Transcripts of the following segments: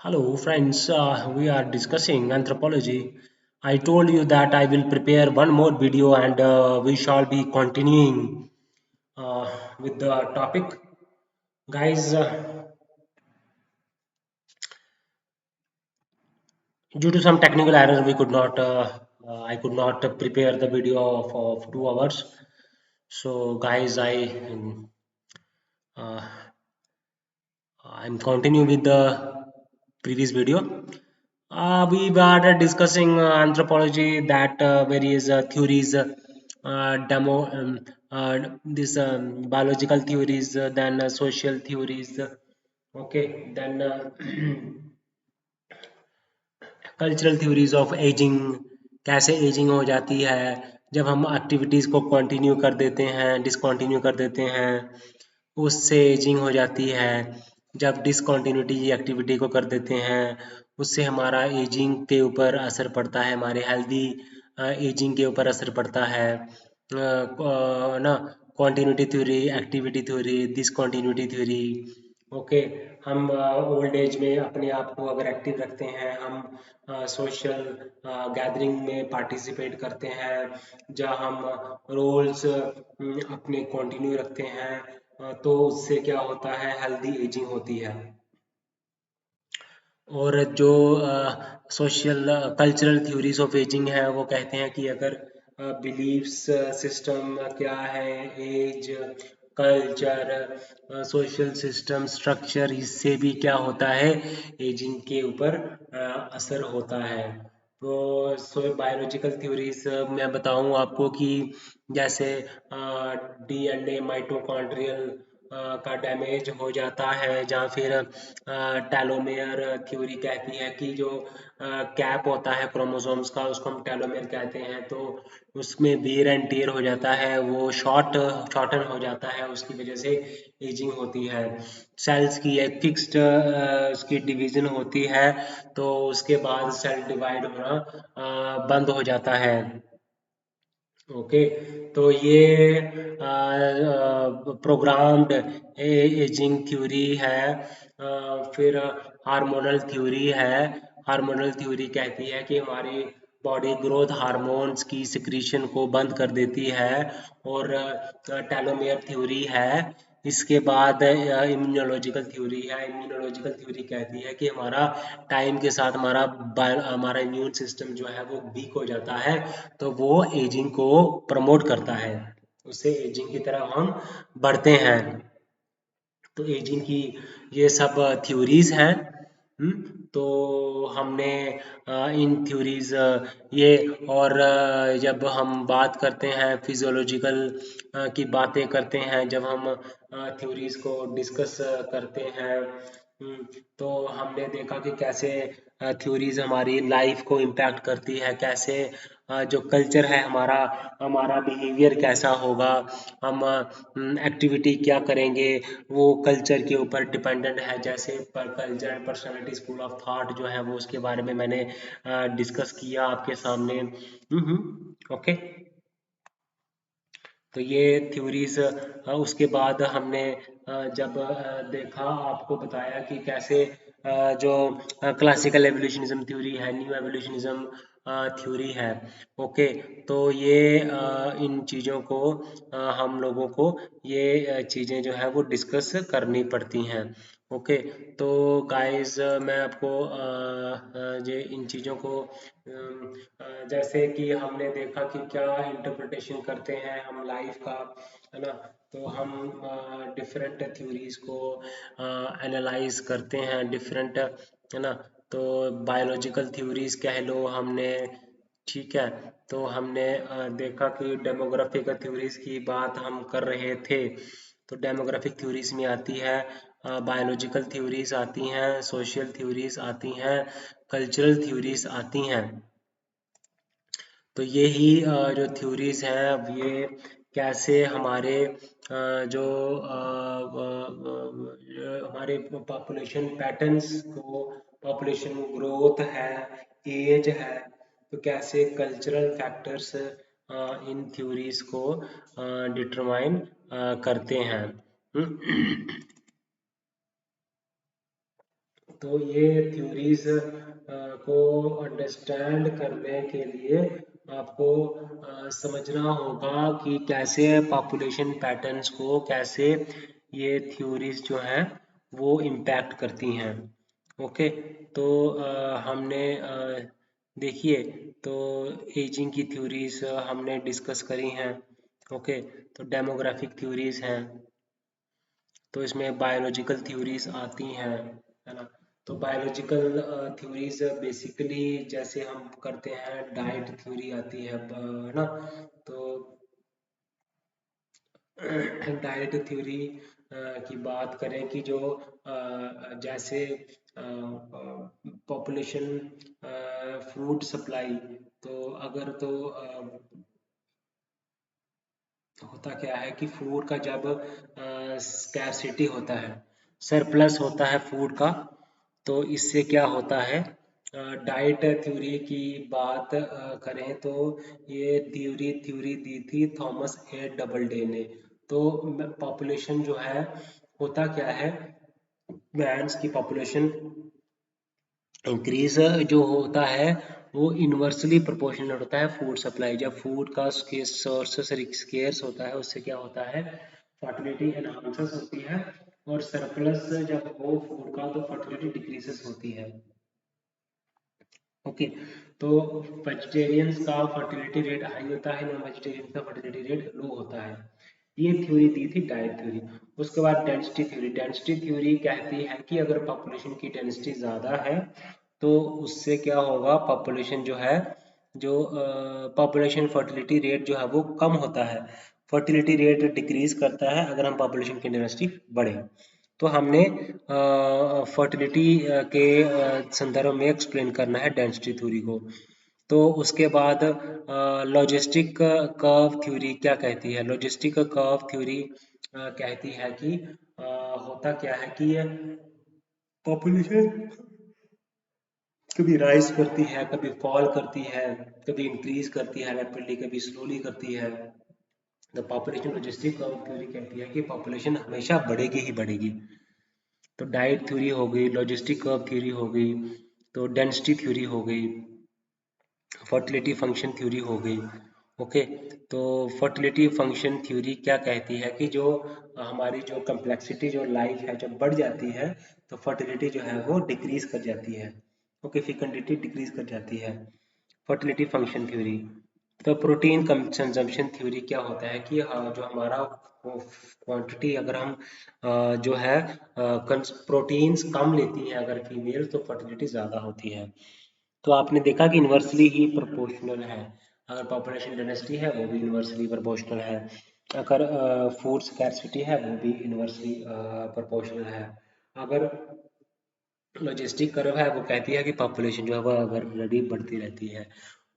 Hello, friends. We are discussing anthropology. I told you that I will prepare one more video and we shall be continuing uh, with the topic. Guys, due to some technical error, I could not prepare the video of 2 hours. So, guys, uh, I'm continue with the previous video. We were discussing anthropology that various theories, demo, this biological theories, then social theories. Okay, then cultural theories of ageing कैसे ageing हो जाती है जब हम activities को continue कर देते हैं डिसकंटिन्यू कर देते हैं उससे एजिंग हो जाती है जब डिसकंटिन्यूटी एक्टिविटी को कर देते हैं उससे हमारा एजिंग के ऊपर असर पड़ता है हमारे हेल्दी एजिंग के ऊपर असर पड़ता है ना continuity theory activity theory discontinuity theory okay हम ओल्ड एज में अपने आप को अगर एक्टिव रखते हैं हम सोशल गैदरिंग में पार्टिसिपेट करते हैं जहाँ हम रोल्स अपने कंटिन्यू रखते हैं तो उससे क्या होता है हेल्दी एजिंग होती है और जो social cultural theories of ageing है वो कहते हैं कि अगर बिलीफ्स सिस्टम क्या है as culture social system structure इससे भी क्या होता है एजिंग के ऊपर असर होता है तो बायोलॉजिकल थ्योरीज मैं बताऊं आपको कि जैसे डीएनए माइटोकॉन्ड्रियल का डैमेज हो जाता है जहाँ फिर टेलोमेयर थ्योरी कहती है कि जो कैप होता है क्रोमोसोम्स का उसको हम टेलोमेयर कहते हैं तो उसमें वेयर एंड टेयर हो जाता है वो शॉर्टन हो जाता है उसकी वजह से एजिंग होती है सेल्स की एक फिक्स्ड उसकी डिवीजन होती है तो उसके बाद सेल डिवाइड होना बंद हो जाता है ओके तो ये प्रोग्राम्ड एजिंग थ्योरी है फिर हार्मोनल थ्योरी है हार्मोनल थ्योरी कहती है कि हमारी बॉडी ग्रोथ हार्मोन्स की सिक्रीशन को बंद कर देती है और टेलोमेयर थ्योरी है इसके बाद इम्यूनोलॉजिकल थ्योरी है इम्यूनोलॉजिकल थ्योरी कहती है कि हमारा टाइम के साथ हमारा इम्यून सिस्टम जो है वो वीक हो जाता है तो वो एजिंग को प्रमोट करता है उससे एजिंग की तरफ हम बढ़ते हैं तो एजिंग की ये सब थ्योरीज हैं तो हमने इन थ्योरीज ये और जब हम बात करते हैं फिजियोलॉजिकल की बातें करते हैं जब हम थ्योरीज को डिस्कस करते हैं तो हमने देखा कि कैसे थ्योरीज हमारी लाइफ को इम्पैक्ट करती है कैसे जो कल्चर है हमारा हमारा बिहेवियर कैसा होगा हम एक्टिविटी क्या करेंगे वो कल्चर के ऊपर डिपेंडेंट है जैसे पर culture personality school of thought जो है वो उसके बारे में मैंने डिस्कस किया आपके सामने ओके तो ये थ्योरीज उसके बाद हमने जब देखा आपको बताया कि कैसे जो क्लासिकल एवोल्यूशनिज्म थ्योरी है न्यू एवोल्यूशनिज्म थ्योरी है ओके तो ये इन चीज़ों को हम लोगों को ये चीज़ें जो है वो डिस्कस करनी पड़ती हैं ओके तो गाइस मैं आपको ये इन चीज़ों को जैसे कि हमने देखा कि क्या इंटरप्रिटेशन करते हैं हम लाइफ का है ना तो हम डिफरेंट थ्योरीज को एनालाइज करते हैं डिफरेंट है ना तो बायोलॉजिकल थ्योरीज कह लो हमने ठीक है तो हमने देखा कि डेमोग्राफिकल थ्योरीज की बात हम कर रहे थे तो डेमोग्राफिक थ्योरीज में आती है बायोलॉजिकल थ्योरीज आती हैं सोशल थ्योरीज आती हैं कल्चरल थ्योरीज आती हैं तो यही जो थ्योरीज हैं अब ये कैसे हमारे जो हमारे पॉपुलेशन पैटर्न्स को पॉपुलेशन ग्रोथ है एज है तो कैसे कल्चरल फैक्टर्स इन थ्योरीज को डिटरमाइन करते हैं तो ये थ्योरीज को अंडरस्टैंड करने के लिए आपको समझना होगा कि कैसे पॉपुलेशन पैटर्न्स को कैसे ये थ्योरीज जो हैं वो इम्पैक्ट करती हैं। ओके, तो हमने देखिए, तो एजिंग की थ्योरीज हमने डिस्कस करी हैं। ओके, तो डेमोग्राफिक थ्योरीज हैं, तो इसमें बायोलॉजिकल थ्योरीज आती हैं, है ना। तो बायोलॉजिकल थ्योरीज बेसिकली जैसे हम करते हैं, डाइट थ्योरी आती है ना। तो डाइट थ्योरी की बात करें कि जो जैसे पॉपुलेशन फूड सप्लाई, तो अगर तो होता क्या है कि फूड का जब स्कैरसिटी होता है, सरप्लस होता है फूड का, तो इससे क्या होता है, डाइट थ्योरी की बात करें तो ये थ्योरी थ्योरी दी थी थॉमस ए डबलडे ने। तो पॉपुलेशन जो है, होता क्या है, मैंस की पॉपुलेशन इंक्रीज जो होता है वो इन्वर्सली प्रोपोर्शनल होता है फूड सप्लाई। जब फूड का सोर्सेस स्केर्स होता है, उससे क्या होता है, फर्टिलिटी एनहांसेस होती है, और सरप्लस जब हो फूड का तो फर्टिलिटी डिक्रीजेस होती है। ओके, तो वेजिटेरियंस का फर्टिलिटी रेट हाई होता है, नॉन वेजिटेरियंस का फर्टिलिटी रेट लो होता है। ये थ्योरी दी थी डाइट थ्योरी। उसके बाद डेंसिटी थ्योरी। डेंसिटी थ्योरी कहती है कि अगर पॉपुलेशन की डेंसिटी ज़्यादा है तो उससे क्या होगा, पॉपुलेशन जो है, जो पॉपुलेशन फर्टिलिटी रेट जो है वो कम होता है, फर्टिलिटी रेट डिक्रीज करता है अगर हम पॉपुलेशन की डेंसिटी बढ़े। तो हमने फर्टिलिटी के संदर्भ में एक्सप्लेन करना है डेंसिटी थ्योरी को। तो उसके बाद लॉजिस्टिक कर्व थ्योरी क्या कहती है। लॉजिस्टिक कर्व थ्योरी कहती है कि होता क्या है कि ये पॉपुलेशन कभी राइज करती है, कभी फॉल करती है, कभी इंक्रीज करती है रैपिडली, कभी स्लोली करती है। The population logistic curve theory कहती है कि पॉपुलेशन हमेशा बढ़ेगी ही बढ़ेगी। तो डाइट थ्योरी हो गई, लॉजिस्टिक कर्व थ्योरी हो गई, तो डेंसिटी थ्योरी हो गई, फर्टिलिटी फंक्शन थ्योरी हो गई। ओके, तो फर्टिलिटी फंक्शन थ्योरी क्या कहती है कि जो हमारी जो कम्प्लेक्सिटी जो लाइफ है जब बढ़ जाती है तो फर्टिलिटी जो है वो डिक्रीज कर जाती है। ओके, फिकंडिटी डिक्रीज कर जाती है। Fertility function theory. तो प्रोटीन कंजम्पशन थ्योरी क्या होता है कि जो हमारा क्वांटिटी अगर हम जो है प्रोटीन्स कम लेती हैं अगर फीमेल, तो फर्टिलिटी ज़्यादा होती है। तो आपने देखा कि इन्वर्सली ही प्रोपोर्शनल है। अगर पॉपुलेशन डेंसिटी है वो भी इन्वर्सली प्रोपोर्शनल है, अगर फूड स्कैरसिटी है वो भी इन्वर्सली प्रोपोर्शनल है। अगर लॉजिस्टिक कर्व है वो कहती है कि पॉपुलेशन जो है वो अगर रेडी बढ़ती रहती है।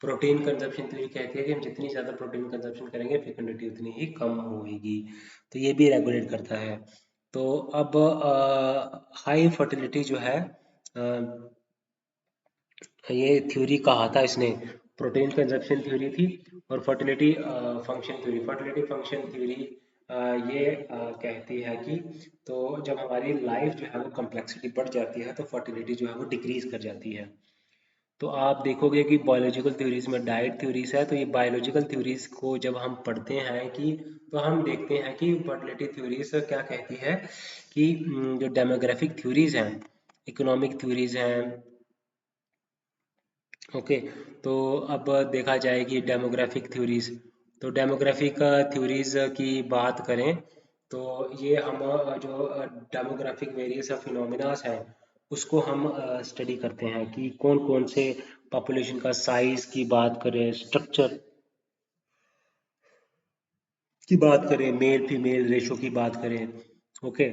प्रोटीन कंजप्शन थ्योरी कहती है कि हम जितनी ज़्यादा प्रोटीन कंजप्शन करेंगे फेकंडिटी उतनी ही कम होगी। तो ये भी रेगुलेट करता है। तो अब हाई फर्टिलिटी जो है, ये थ्योरी कहा था इसने, प्रोटीन कंजप्शन थ्योरी थी, और fertility function theory. Fertility function theory ये कहती है कि तो जब हमारी लाइफ जो है वो कम्प्लेक्सिटी बढ़ जाती है तो फर्टिलिटी जो है वो डिक्रीज कर जाती है। तो आप देखोगे कि बायोलॉजिकल थ्योरीज में डाइट थ्योरीज है, तो ये बायोलॉजिकल थ्योरीज को जब हम पढ़ते हैं कि तो हम देखते हैं कि फर्टिलिटी थ्योरीज क्या कहती है कि जो डेमोग्राफिक थ्योरीज हैं, इकोनॉमिक थ्योरीज हैं। ओके, तो अब देखा जाए कि डेमोग्राफिक थ्योरीज, तो डेमोग्राफिक थ्योरीज की बात करें तो ये हम जो डेमोग्राफिक वेरियस फिनोमिनास है उसको हम स्टडी करते हैं कि कौन कौन से पॉपुलेशन का साइज की बात करें, स्ट्रक्चर की बात करें, मेल फीमेल रेशो की बात करें। ओके,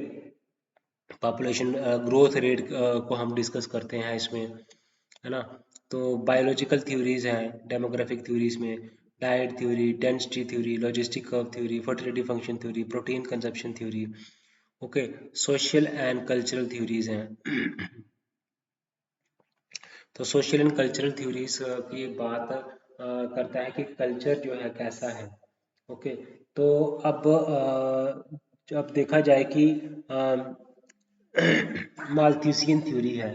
पॉपुलेशन ग्रोथ रेट को हम डिस्कस करते हैं इसमें, है ना। तो बायोलॉजिकल थ्योरीज हैं डेमोग्राफिक थ्योरीज में, diet theory, density theory, logistic curve theory, fertility function theory, protein consumption theory. Okay, social and cultural theories हैं। तो सोशल एंड कल्चरल थ्योरीज की बात करता है कि कल्चर जो है कैसा है। ओके, तो अब जब देखा जाए कि मालथ्यूसियन थ्योरी है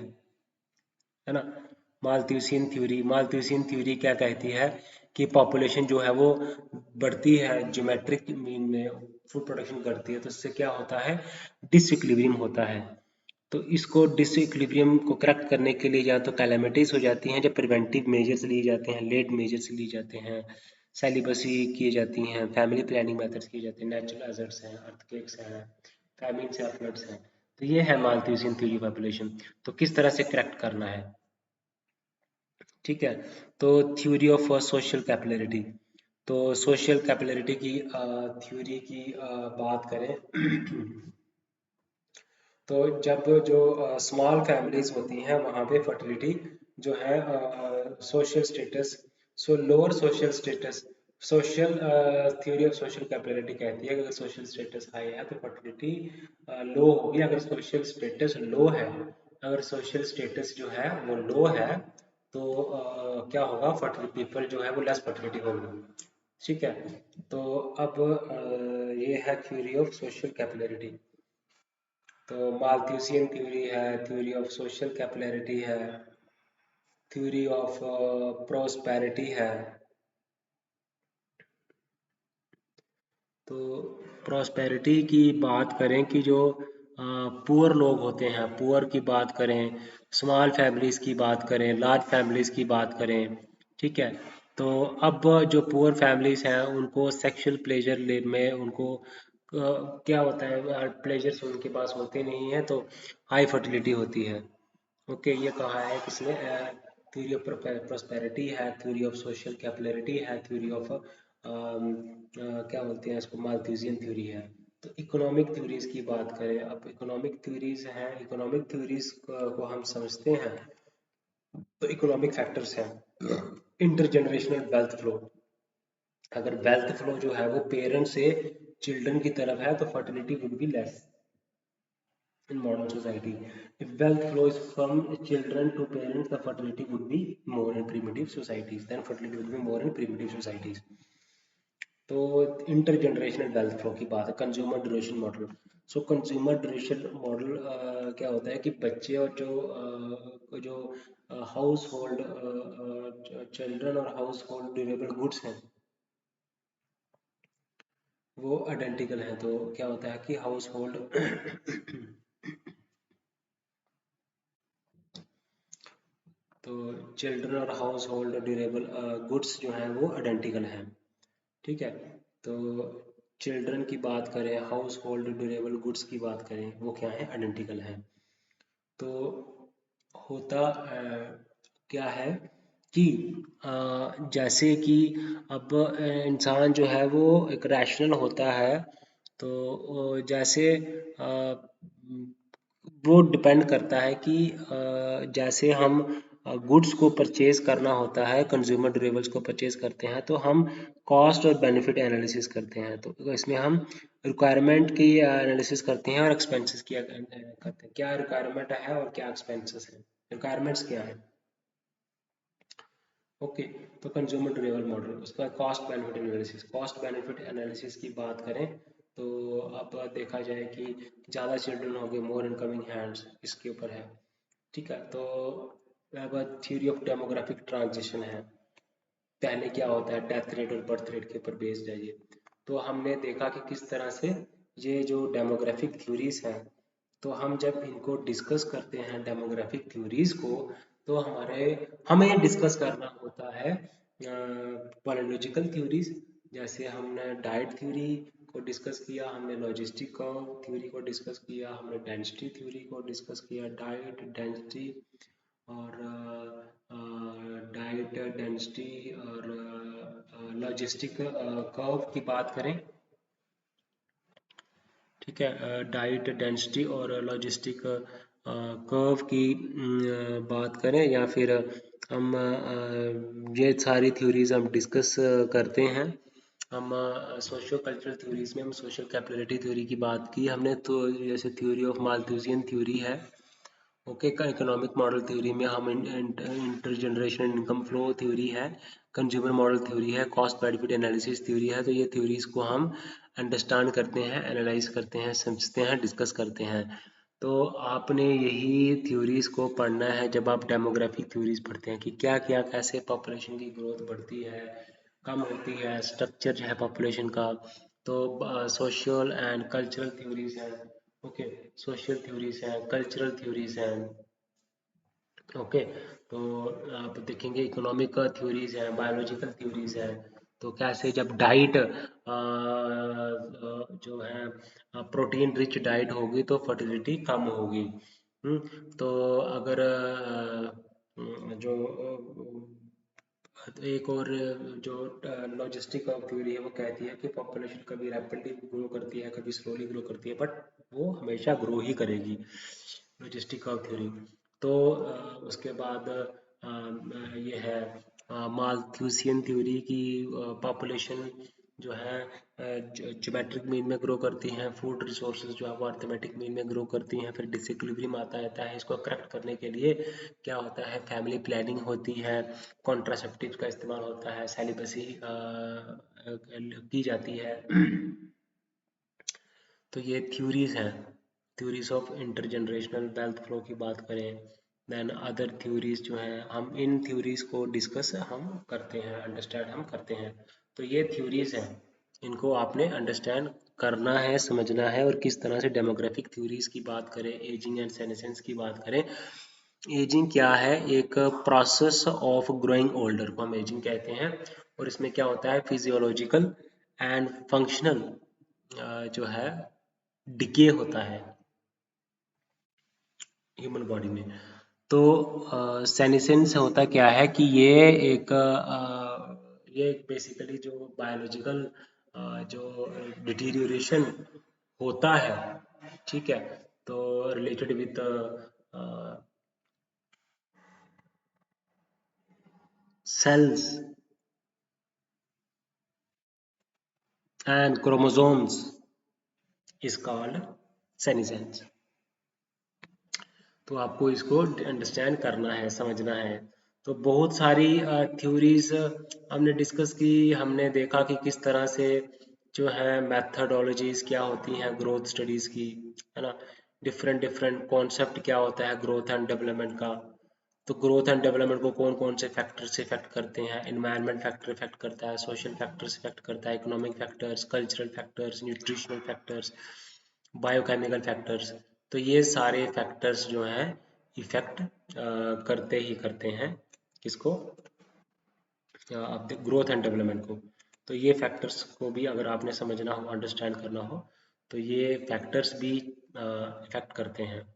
ना। मालथ्यूसियन थ्योरी क्या कहती है कि पॉपुलेशन जो है वो बढ़ती है ज्योमेट्रिक मीन में, फूड प्रोडक्शन करती है, तो इससे क्या होता है, डिसइक्विलिब्रियम होता है। तो इसको डिसइक्विलिब्रियम को करेक्ट करने के लिए या तो कैलेमिटीज हो जाती हैं, जब प्रिवेंटिव मेजर्स लिए जाते हैं, लेट मेजर्स लिए जाते हैं, सेलिबसी की जाती हैं, फैमिली प्लानिंग मेथड्स किए जाते हैं, नेचुरल हैजर्ड्स हैं, अर्थक्वेक्स हैं, फैमिन्स हैं, फ्लड्स हैं। तो ये है मालथ्यूसियन थ्योरी पॉपुलेशन। तो किस तरह से करेक्ट करना है, ठीक है। तो थ्योरी ऑफ सोशल कैपिलरिटी, तो सोशल कैपिलरिटी की थ्योरी की बात करें तो जब जो स्मॉल फैमिलीज होती हैं वहाँ पे फर्टिलिटी जो है social status, so lower social status, social theory of social capillarity कहती है कि अगर सोशल स्टेटस हाई है तो फर्टिलिटी लो होगी, अगर सोशल स्टेटस लो है, अगर सोशल स्टेटस जो है वो लो है तो क्या होगा, फर्टिलिटी पीपल जो है वो लेस फर्टिलिटी होगी, ठीक है। तो अब ये है थ्योरी ऑफ सोशल कैपिलरिटी। तो मालथ्यूसियन थ्योरी है, थ्योरी ऑफ सोशल कैपिलरिटी है, थ्योरी ऑफ प्रोस्पेरिटी है। तो प्रोस्पेरिटी की बात करें कि जो पुअर लोग होते हैं, पुअर की बात करें, स्मॉल फैमिलीज की बात करें, लार्ज फैमिलीज की बात करें, ठीक है। तो अब जो पुअर फैमिलीज हैं उनको सेक्सुअल प्लेजर ले में उनको क्या होता है, प्लेजर्स उनके पास होते नहीं है, तो हाई फर्टिलिटी होती है। ओके, ये कहा है किसने, थ्योरी ऑफ प्रोस्पेरिटी है, थ्योरी ऑफ सोशल कैपिलरिटी है, थ्योरी ऑफ क्या बोलते हैं इसको, मालथ्यूसियन थ्योरी है। तो इकोनॉमिक थ्योरीज की बात करें, अब इकोनॉमिक थ्योरीज हैं, इकोनॉमिक थ्योरीज को हम समझते हैं तो इकोनॉमिक फैक्टर्स हैं, इंटरजनरेशनल वेल्थ फ्लो, अगर वेल्थ फ्लो जो है वो पेरेंट से चिल्ड्रन की तरफ है तो fertility would be less in modern society. If wealth flows from children to parents, the fertility would be more in primitive societies. Then fertility would be more in primitive societies. तो intergenerational wealth flow की बात है, consumer duration model. सो consumer duration model क्या होता है कि बच्चे और जो हाउस होल्ड चिल्ड्रन और हाउस होल्ड ड्यूरेबल गुड्स हैं वो आइडेंटिकल हैं। तो क्या होता है कि हाउस होल्ड तो चिल्ड्रन और हाउस होल्ड ड्यूरेबल गुड्स जो हैं वो आइडेंटिकल हैं, ठीक है। तो चिल्ड्रन की बात करें, हाउस होल्ड ड्यूरेबल गुड्स की बात करें, वो क्या है, आइडेंटिकल हैं। तो होता क्या है कि जैसे कि अब इंसान जो है वो एक रैशनल होता है, तो जैसे वो डिपेंड करता है कि जैसे हम गुड्स को परचेज करना होता है, कंज्यूमर ड्यूरेबल्स को परचेज करते हैं, तो हम कॉस्ट और बेनिफिट एनालिसिस करते हैं। तो इसमें हम रिक्वायरमेंट की एनालिसिस करते हैं और एक्सपेंसेस की करते हैं, क्या रिक्वायरमेंट है और क्या एक्सपेंसेस है, रिक्वायरमेंट्स क्या है। ओके, तो कंज्यूमर ड्यूरेबल मॉडल, उसका cost benefit analysis, cost benefit analysis की बात करें तो अब देखा जाए कि ज़्यादा चिल्ड्रन हो गए, मोर इनकमिंग हैंड्स, इसके ऊपर है, ठीक है। तो अब थ्योरी ऑफ डेमोग्राफिक ट्रांजिशन है, पहले क्या होता है, डेथ रेट और बर्थ रेट के ऊपर बेस्ड है ये। तो हमने देखा कि किस तरह से ये जो डेमोग्राफिक थ्योरीज हैं, तो हम जब इनको डिस्कस करते हैं डेमोग्राफिक थ्योरीज को, तो हमें डिस्कस करना होता है बायोलॉजिकल थ्योरीज, जैसे हमने डाइट थ्योरी को डिस्कस किया, हमने लॉजिस्टिक थ्योरी को डिस्कस किया, हमने डेंसिटी थ्योरी को डिस्कस किया, डाइट डेंसिटी और डाइट डेंसिटी और लॉजिस्टिक कर्व की बात करें, ठीक है, डाइट डेंसिटी और लॉजिस्टिक कर्व की बात करें, या फिर हम ये सारी थ्योरीज हम डिस्कस करते हैं। हम सोशियो कल्चरल थ्योरीज में हम सोशल कैपिलरिटी थ्योरी की बात की हमने, तो जैसे थ्योरी ऑफ मालथ्यूसियन थ्योरी है, ओके का इकोनॉमिक मॉडल थ्योरी में हम inter generation income flow theory है, कंज्यूमर मॉडल थ्योरी है, कॉस्ट बेनिफिट एनालिसिस थ्योरी है। तो ये थ्योरीज को हम अंडरस्टैंड करते हैं, एनालाइज करते हैं, समझते हैं, डिस्कस करते हैं। तो आपने यही थ्योरीज को पढ़ना है जब आप डेमोग्राफिक थ्योरीज पढ़ते हैं कि क्या क्या कैसे पॉपुलेशन की ग्रोथ बढ़ती है, कम होती है, स्ट्रक्चर जो है पॉपुलेशन का। तो सोशल एंड कल्चरल थ्योरीज हैं। ओके, सोशल थ्योरीज हैं, कल्चरल थ्योरीज हैं। ओके, तो आप देखेंगे इकोनॉमिक थ्योरीज हैं, बायोलॉजिकल थ्योरीज हैं। तो कैसे जब डाइट जो है प्रोटीन रिच डाइट होगी तो फर्टिलिटी कम होगी। तो अगर जो तो एक और जो लॉजिस्टिक ऑफ थ्योरी है वो कहती है कि पॉपुलेशन कभी रैपिडली ग्रो करती है, कभी स्लोली ग्रो करती है, बट वो हमेशा ग्रो ही करेगी, लॉजिस्टिक ऑफ थ्योरी। तो उसके बाद ये है माल्थूसियन थ्योरी की पॉपुलेशन जो है ज्योमेट्रिक मीन में ग्रो करती हैं, फूड रिसोर्सेज जो है वो अर्थमेटिक मीन में ग्रो करती हैं, फिर डिसइक्विलिब्रियम आता रहता है। इसको करेक्ट करने के लिए क्या होता है, फैमिली प्लानिंग होती है, कॉन्ट्रासेप्टिव का इस्तेमाल होता है, सेलिबसी की जाती है। तो ये थ्योरीज हैं, theories of intergenerational wealth flow की बात करें। देन अदर थ्योरीज जो हैं, हम इन थ्योरीज को डिस्कस हम करते हैं, अंडरस्टैंड हम करते हैं। तो ये थ्योरीज हैं, इनको आपने अंडरस्टैंड करना है, समझना है। और किस तरह से डेमोग्राफिक थ्योरीज की बात करें, एजिंग एंड सेनेसेंस की बात करें। एजिंग क्या है, एक प्रोसेस ऑफ ग्रोइंग ओल्डर को हम एजिंग कहते हैं। और इसमें क्या होता है, फिजियोलॉजिकल एंड फंक्शनल जो है डिके होता है ह्यूमन बॉडी में। तो सेनेसेंस होता क्या है कि ये बेसिकली जो बायोलॉजिकल जो डिटीरियोरेशन होता है, ठीक है, तो related with cells and chromosomes is called senescence। तो आपको इसको अंडरस्टैंड करना है, समझना है। तो बहुत सारी थ्योरीज हमने डिस्कस की, हमने देखा कि किस तरह से जो है मैथडोलॉजीज क्या होती हैं ग्रोथ स्टडीज की, है ना। डिफरेंट डिफरेंट कॉन्सेप्ट क्या होता है ग्रोथ एंड डेवलपमेंट का। तो ग्रोथ एंड डेवलपमेंट को कौन कौन से फैक्टर्स इफेक्ट करते हैं, इन्वायरमेंट फैक्टर इफेक्ट करता है, सोशल फैक्टर्स इफेक्ट करता है, economic factors, cultural factors, nutritional factors, biochemical factors. तो ये सारे फैक्टर्स जो हैं इफेक्ट करते ही करते हैं किसको, आप ग्रोथ एंड डेवलपमेंट को। तो ये फैक्टर्स को भी अगर आपने समझना हो, अंडरस्टैंड करना हो, तो ये फैक्टर्स भी इफेक्ट करते हैं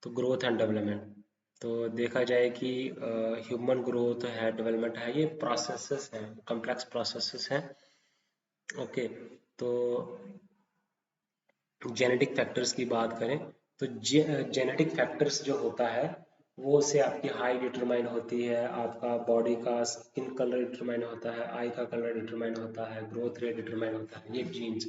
तो ग्रोथ एंड डेवलपमेंट। तो देखा जाए कि ह्यूमन ग्रोथ है, डेवलपमेंट है, ये प्रोसेसेस हैं, कॉम्प्लेक्स प्रोसेसेस हैं। ओके, तो जेनेटिक फैक्टर्स की बात करें तो जेनेटिक फैक्टर्स जो होता है वो से आपकी हाइट डिटरमाइन होती है, आपका बॉडी का स्किन कलर डिटरमाइन होता है, आई का कलर डिटरमाइन होता है, ग्रोथ रेट डिटरमाइन होता है, ये जीन्स।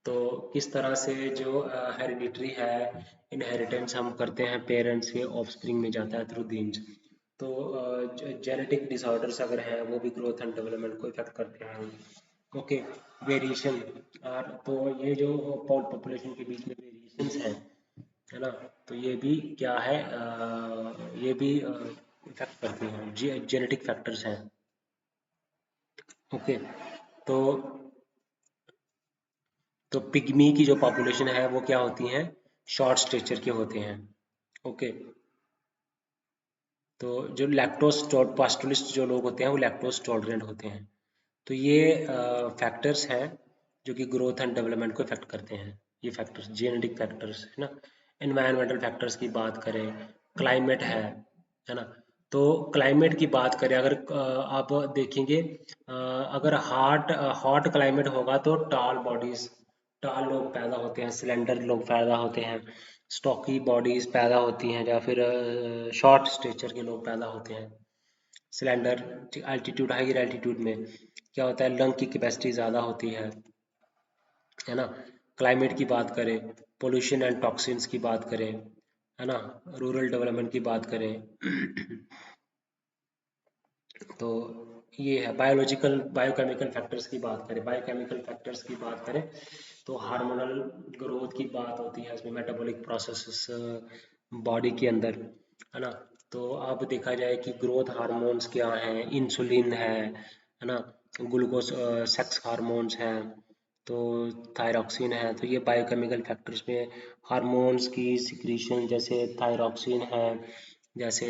तो किस तरह से जो हेरिडिटरी है, इनहेरिटेंस हम करते हैं पेरेंट्स के ऑफस्प्रिंग में जाता है थ्रू जीन्स। तो जेनेटिक डिसऑर्डर्स अगर हैं वो भी ग्रोथ एंड डेवलपमेंट को इफेक्ट करते हैं। Okay, variation. और तो ये जो पॉपुलेशन के बीच में वेरिएशंस हैं, है ना, तो ये भी क्या है, ये भी इफेक्ट करती हैं, जेनेटिक फैक्टर्स हैं। ओके, तो पिग्मी की जो पॉपुलेशन है वो क्या होती हैं, शॉर्ट स्टेचर के होते हैं। ओके, तो जो लैक्टोज पास्टोलिस्ट जो लोग होते हैं वो लैक्टोज टॉलरेंट होते हैं। तो ये फैक्टर्स हैं जो कि ग्रोथ एंड डेवलपमेंट को इफेक्ट करते हैं। ये फैक्टर्स जेनेटिक फैक्टर्स है ना। एनवायरमेंटल फैक्टर्स की बात करें, क्लाइमेट है ना। तो क्लाइमेट की बात करें अगर आप देखेंगे, अगर हॉट क्लाइमेट होगा तो टाल लोग पैदा होते हैं, सिलेंडर लोग पैदा होते हैं, स्टॉकी बॉडीज पैदा होती हैं, या फिर शॉर्ट स्टेचर के लोग पैदा होते हैं। सिलेंडर एल्टीट्यूड, हायर एल्टीट्यूड में क्या होता है, लंग की कैपेसिटी ज़्यादा होती है ना। क्लाइमेट की बात करें, पोल्यूशन एंड टॉक्सिन्स की बात करें, है ना, रूरल डेवलपमेंट की बात करें। तो ये है बायोलॉजिकल बायोकेमिकल फैक्टर्स की बात करें, बायोकेमिकल फैक्टर्स की बात करें तो हार्मोनल ग्रोथ की बात होती है, उसमें मेटाबॉलिक प्रोसेसेस बॉडी के अंदर, है ना। तो अब देखा जाए कि ग्रोथ हार्मोन्स क्या हैं, इंसुलिन है ना, ग्लूकोज, सेक्स हार्मोन्स हैं, तो थायरॉक्सिन है। तो ये बायोकेमिकल फैक्टर्स में हार्मोन्स की सिक्रीशन, जैसे थायरॉक्सिन है, जैसे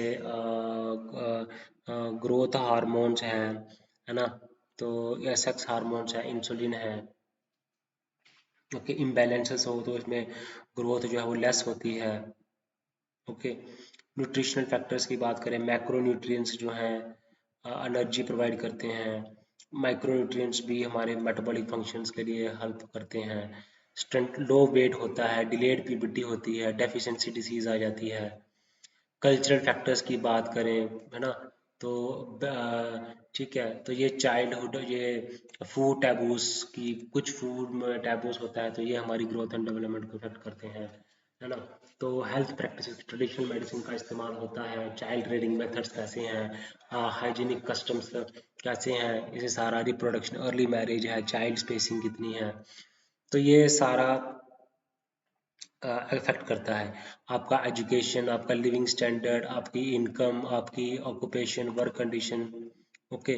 ग्रोथ हार्मोन्स हैं, है ना। तो या सेक्स हार्मोन्स है, इंसुलिन है। ओके, इम्बैलेंसेस हो तो इसमें ग्रोथ जो है वो लेस होती है। ओके, न्यूट्रिशनल फैक्टर्स की बात करें, मैक्रो न्यूट्रिएंट्स जो हैं एनर्जी प्रोवाइड करते हैं, माइक्रो न्यूट्रिएंट्स भी हमारे मेटाबॉलिक फंक्शंस के लिए हेल्प करते हैं। स्ट्रेंथ, लो वेट होता है, डिलेड प्यूबर्टी होती है, डेफिशिएंसी डिसीज आ जाती है। कल्चरल फैक्टर्स की बात करें, है ना, तो ठीक है, तो ये चाइल्डहुड, ये फूड टैबूस की, कुछ फूड में टैबूस होता है, तो ये हमारी ग्रोथ एंड डेवलपमेंट को इफेक्ट करते हैं, है ना। तो हेल्थ प्रैक्टिसेस, ट्रेडिशनल मेडिसिन का इस्तेमाल होता है, चाइल्ड रेयरिंग मेथड्स कैसे हैं, हाइजीनिक कस्टम्स कैसे हैं, इसे सारा, रिप्रोडक्शन, अर्ली मैरिज है, चाइल्ड स्पेसिंग कितनी है, तो ये सारा इफेक्ट करता है। आपका एजुकेशन, आपका लिविंग स्टैंडर्ड, आपकी इनकम, आपकी ऑक्यूपेशन, वर्क कंडीशन। ओके,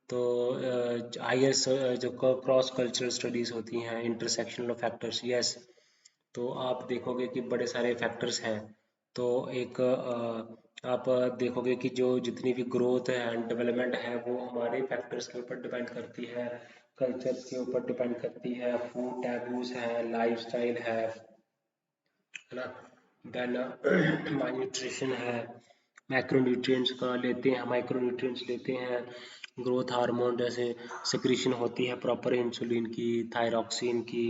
तो हायर जो क्रॉस कल्चरल स्टडीज होती हैं, इंटरसेक्शनल फैक्टर्स, यस। तो आप देखोगे कि बड़े सारे फैक्टर्स हैं। तो एक आप देखोगे कि जो जितनी भी ग्रोथ है एंड डेवलपमेंट है वो हमारे फैक्टर्स के ऊपर डिपेंड करती है, कल्चर्स के ऊपर डिपेंड करती है, फूड टैबूज है, लाइफस्टाइल है ना। देन माई न्यूट्रिशन है, मैक्रो न्यूट्रिएंट्स का लेते हैं, माइक्रो न्यूट्रिएंट्स लेते हैं, ग्रोथ हार्मोन जैसे सिक्रीशन होती है प्रॉपर, इंसुलिन की, थायरॉक्सिन की,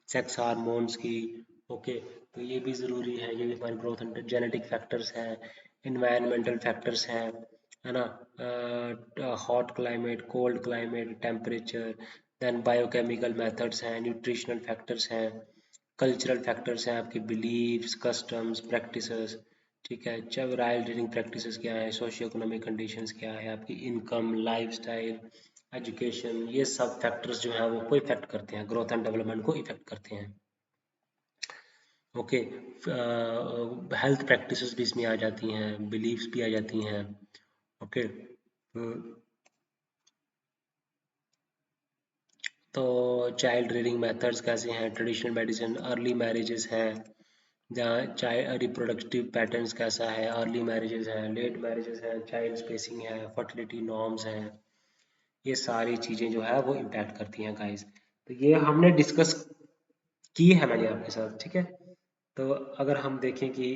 सेक्स हार्मोन्स की। ओके, तो ये भी ज़रूरी है, ये भी हमारे ग्रोथ एंड जेनेटिक फैक्टर्स हैं, इन्वायरमेंटल फैक्टर्स हैं, है ना, hot climate, cold climate, temperature, then biochemical methods हैं, न्यूट्रिशनल फैक्टर्स हैं, कल्चरल फैक्टर्स हैं, आपके बिलीव्स, कस्टम्स, प्रैक्टिसेस, ठीक है, जब राइल रीडिंग प्रैक्टिसेस क्या है, सोशियो इकोनॉमिक कंडीशंस क्या है, आपकी इनकम, लाइफस्टाइल, एजुकेशन, ये सब फैक्टर्स जो हैं वो को इफेक्ट करते हैं, ग्रोथ एंड डेवलपमेंट को इफेक्ट करते हैं। ओके, हेल्थ प्रैक्टिसेस भी इसमें आ जाती हैं, बिलीव्स भी आ जाती हैं। ओके, तो चाइल्ड रेयरिंग मेथड्स कैसे हैं, ट्रेडिशनल मेडिसिन, अर्ली मैरिजेस हैं, जहाँ चाइल्ड रिप्रोडक्टिव पैटर्न्स कैसा है, अर्ली मैरिजेस हैं, लेट मैरिजेस हैं, चाइल्ड स्पेसिंग है, फर्टिलिटी नॉर्म्स हैं, ये सारी चीज़ें जो है वो इम्पैक्ट करती हैं गाइस। तो ये हमने डिस्कस की है मैंने आपके साथ, ठीक है। तो अगर हम देखें कि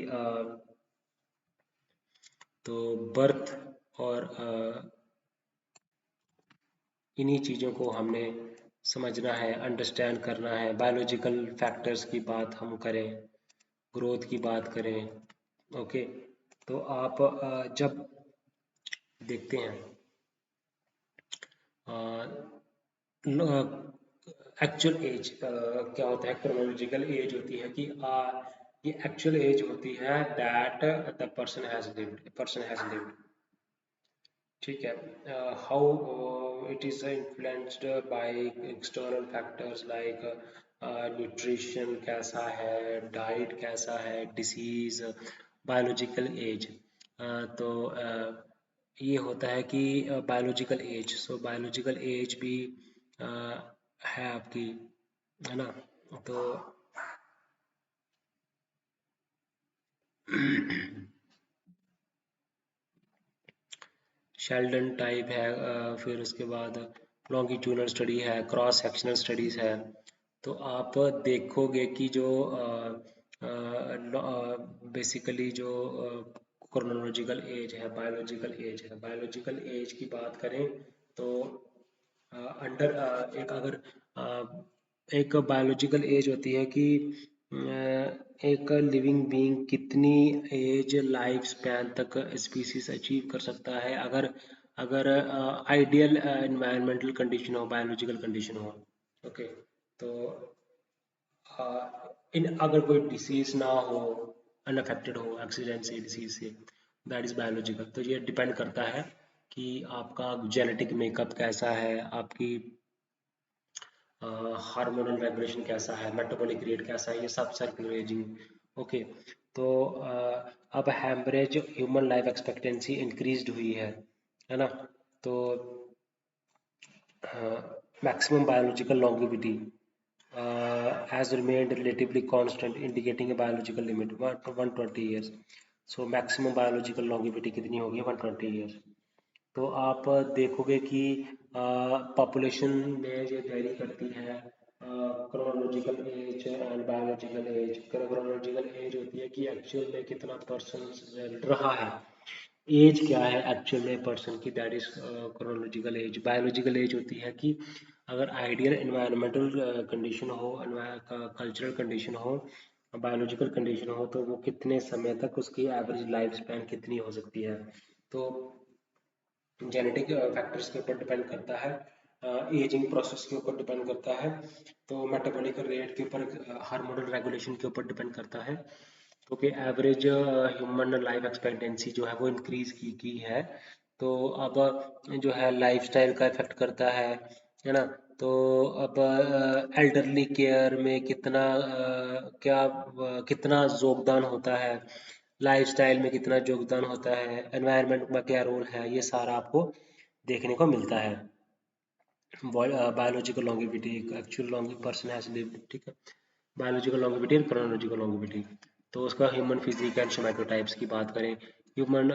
तो बर्थ और इन्हीं चीज़ों को हमने समझना है, अंडरस्टैंड करना है। बायोलॉजिकल फैक्टर्स की बात हम करें, ग्रोथ की बात करें, ओके। तो आप जब देखते हैं एक्चुअल एज क्या होता है, क्रोनोलॉजिकल एज होती है कि ये एक्चुअल एज होती है that the person has lived, ठीक है। How it is influenced by external factors like nutrition कैसा है, डाइट कैसा है, डिसीज, बायोलॉजिकल एज। तो ये होता है कि biological age, so biological age भी है आपकी, है ना। तो शेल्डन टाइप है, फिर उसके बाद लॉन्गिट्यूडनल स्टडी है, क्रॉस सेक्शनल स्टडीज़ है। तो आप देखोगे कि जो बेसिकली जो क्रोनोलॉजिकल एज है, बायोलॉजिकल एज है, बायोलॉजिकल एज की बात करें तो अंडर एक अगर एक बायोलॉजिकल एज होती है कि एक लिविंग बीइंग कितनी एज लाइफ स्पैन तक स्पीसीज अचीव कर सकता है, अगर अगर आइडियल एनवायरमेंटल कंडीशन हो, बायोलॉजिकल कंडीशन हो। ओके, तो इन अगर कोई डिसीज ना हो, अनअफेक्टेड हो एक्सीडेंट से, डिसीज से, दैट इज बायोलॉजिकल। तो ये डिपेंड करता है कि आपका जेनेटिक मेकअप कैसा है, आपकी हार्मोनल रेगुलेशन कैसा है, मेटाबॉलिक रेट कैसा है, ये सब सर्कुलर एजिंग। ओके, तो अब average human life expectancy increase हुई है ना। तो maximum biological longevity has remained relatively constant, indicating a biological limit 120 years. So maximum biological longevity कितनी होगी, 120 years। तो आप देखोगे कि पॉपुलेशन में ये वेरी करती है, chronological age and biological age. Chronological age होती है कि एक्चुअल में कितना पर्सन रहा है, एज क्या है एक्चुअल में पर्सन की, that is chronological age. Biological age होती है कि अगर आइडियल एनवायरमेंटल कंडीशन हो, कल्चरल कंडीशन हो, बायोलॉजिकल कंडीशन हो, तो वो कितने समय तक उसकी एवरेज लाइफ स्पैन कितनी हो सकती है। तो जेनेटिक फैक्टर्स के ऊपर डिपेंड करता है, एजिंग प्रोसेस के ऊपर डिपेंड करता है, तो मेटाबॉलिक रेट के ऊपर, हार्मोनल रेगुलेशन के ऊपर डिपेंड करता है। क्योंकि एवरेज ह्यूमन लाइफ एक्सपेक्टेंसी जो है वो इंक्रीज की है। तो अब जो है लाइफस्टाइल का इफेक्ट करता है ना। तो अब एल्डरली केयर में कितना कितना योगदान होता है, लाइफस्टाइल में कितना योगदान होता है, एनवायरनमेंट का क्या रोल है, ये सारा आपको देखने को मिलता है। Biological longevity, actual long person has lived, ठीक है। बायोलॉजिकल लॉन्गेविटी और क्रोनोलॉजिकल लॉन्गेविटी। तो उसका ह्यूमन फिजिक एंड सोमैटोटाइप्स की बात करें, ह्यूमन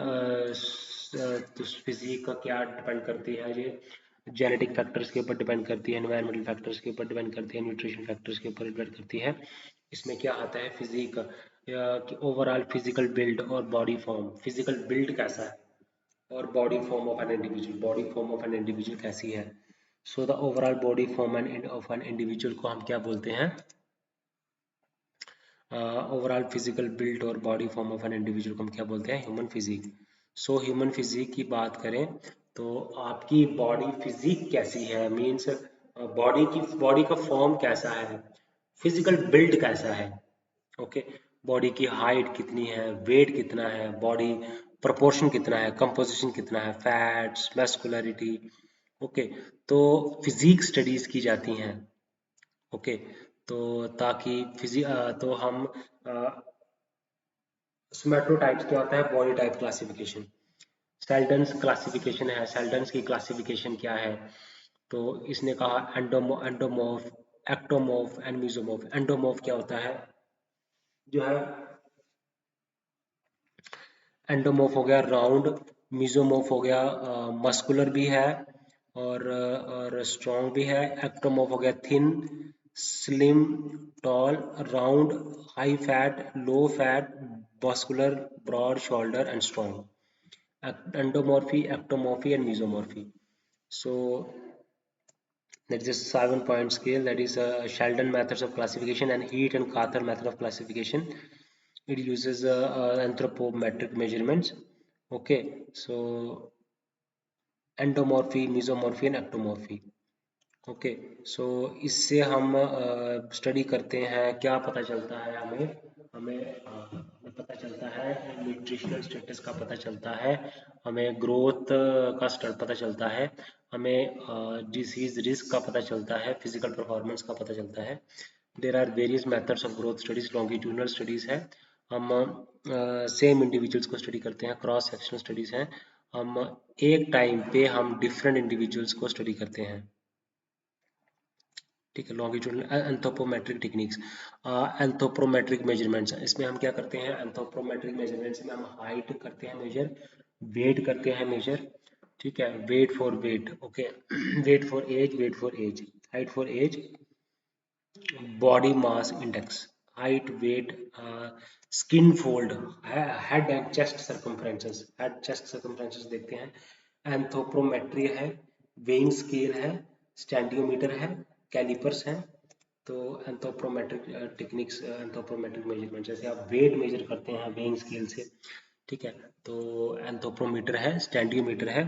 फिजिक का क्या डिपेंड करती है, ये जेनेटिक फैक्टर्स के ऊपर डिपेंड करती है, एनवायरमेंटल फैक्टर्स के ऊपर डिपेंड करती है, न्यूट्रिशन फैक्टर्स के ऊपर डिपेंड करती है। इसमें क्या आता है, फिजिक कि ओवरऑल फिजिकल बिल्ड और बॉडी फॉर्म, फिजिकल बिल्ड कैसा है और body form of an individual, body form of an individual कैसी है। So the overall body form and of an individual को हम क्या बोलते हैं, ओवरऑल फिजिकल बिल्ड और body form of an individual को हम क्या बोलते हैं, human physique. So human physique की बात करें तो आपकी बॉडी फिजिक कैसी है, मीन्स बॉडी का फॉर्म कैसा है, फिजिकल बिल्ड कैसा है। ओके, बॉडी की हाइट कितनी है, वेट कितना है, बॉडी प्रोपोर्शन कितना है, कंपोजिशन कितना है, फैट्स, मस्कुलरिटी। ओके, तो फिजिक स्टडीज की जाती हैं। ओके, तो ताकि तो हम सोमैटोटाइप्स क्या होता है, बॉडी टाइप क्लासिफिकेशन। सेल्डन्स क्लासिफिकेशन है, सेल्डन्स की क्लासिफिकेशन क्या है, तो इसने कहा endomorph, ectomorph and mesomorph. Endomorph क्या होता है, जो है एंडोमॉर्फ हो गया राउंड, मीजोमॉर्फ हो गया मस्कुलर भी है और स्ट्रॉन्ग भी है, एक्टोमॉर्फ हो गया thin, slim, tall, round, high fat, low fat, muscular, broad shoulder and strong. Endomorphy, ectomorphy and mesomorphy. So that is a 7-point scale, that is Sheldon methods of classification and Heat and Carter method of classification. It uses anthropometric measurements. Okay, so endomorphy, mesomorphy and ectomorphy. Okay, so इससे हम study करते हैं, क्या पता चलता है हमें, हमें पता चलता है न्यूट्रिशनल स्टेटस का पता चलता है, हमें ग्रोथ का पता चलता है, हमें डिसीज रिस्क का पता चलता है, फिजिकल परफॉर्मेंस का पता चलता है। There are various methods of growth studies, longitudinal studies है, हम सेम इंडिविजुअल्स को स्टडी करते हैं, क्रॉस सेक्शनल स्टडीज हैं, हम एक टाइम पे हम डिफरेंट इंडिविजुअल्स को स्टडी करते हैं। ठीक है, longitudinal anthropometric techniques, anthropometric measurements. इसमें हम क्या करते हैं, एंथ्रोपोमेट्रिक मेजरमेंट्स में हम हाइट करते हैं मेजर, वेट करते हैं मेजर, ठीक है, weight for weight, okay, weight for age, weight for age, height for age, body mass index, height, weight, skin fold, head and chest circumferences, head chest circumferences देखते हैं। Anthropometry है, weighing scale है, स्टैंडियोमीटर है, callipers हैं। तो anthropometric techniques, anthropometric measurement, जैसे आप weight measure करते हैं वेइंग स्केल से, ठीक है, तो एंथ्रोपोमीटर है, स्टैंडियोमीटर है,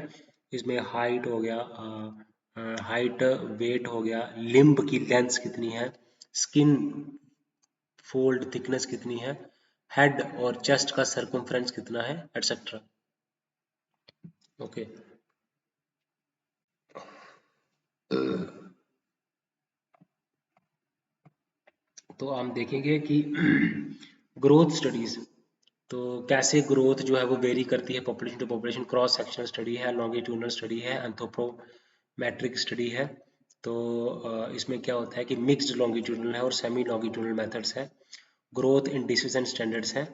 इसमें हाइट हो गया, हाइट, वेट हो गया, लिम्ब की लेंथ कितनी है, स्किन फोल्ड थिकनेस कितनी है, हेड और चेस्ट का सर्कमफ्रेंस कितना है, एटसेट्रा। ओके, तो हम देखेंगे कि ग्रोथ स्टडीज, तो कैसे ग्रोथ जो है वो वेरी करती है population to population. Cross sectional study है, लॉन्गिट्यूडनल स्टडी है, एंथ्रोपोमेट्रिक स्टडी है। तो इसमें क्या होता है कि मिक्स्ड लॉन्गिट्यूडनल है और सेमी लॉन्गिट्यूडनल मेथड्स है। ग्रोथ इंडिसेस एंड स्टैंडर्ड्स है।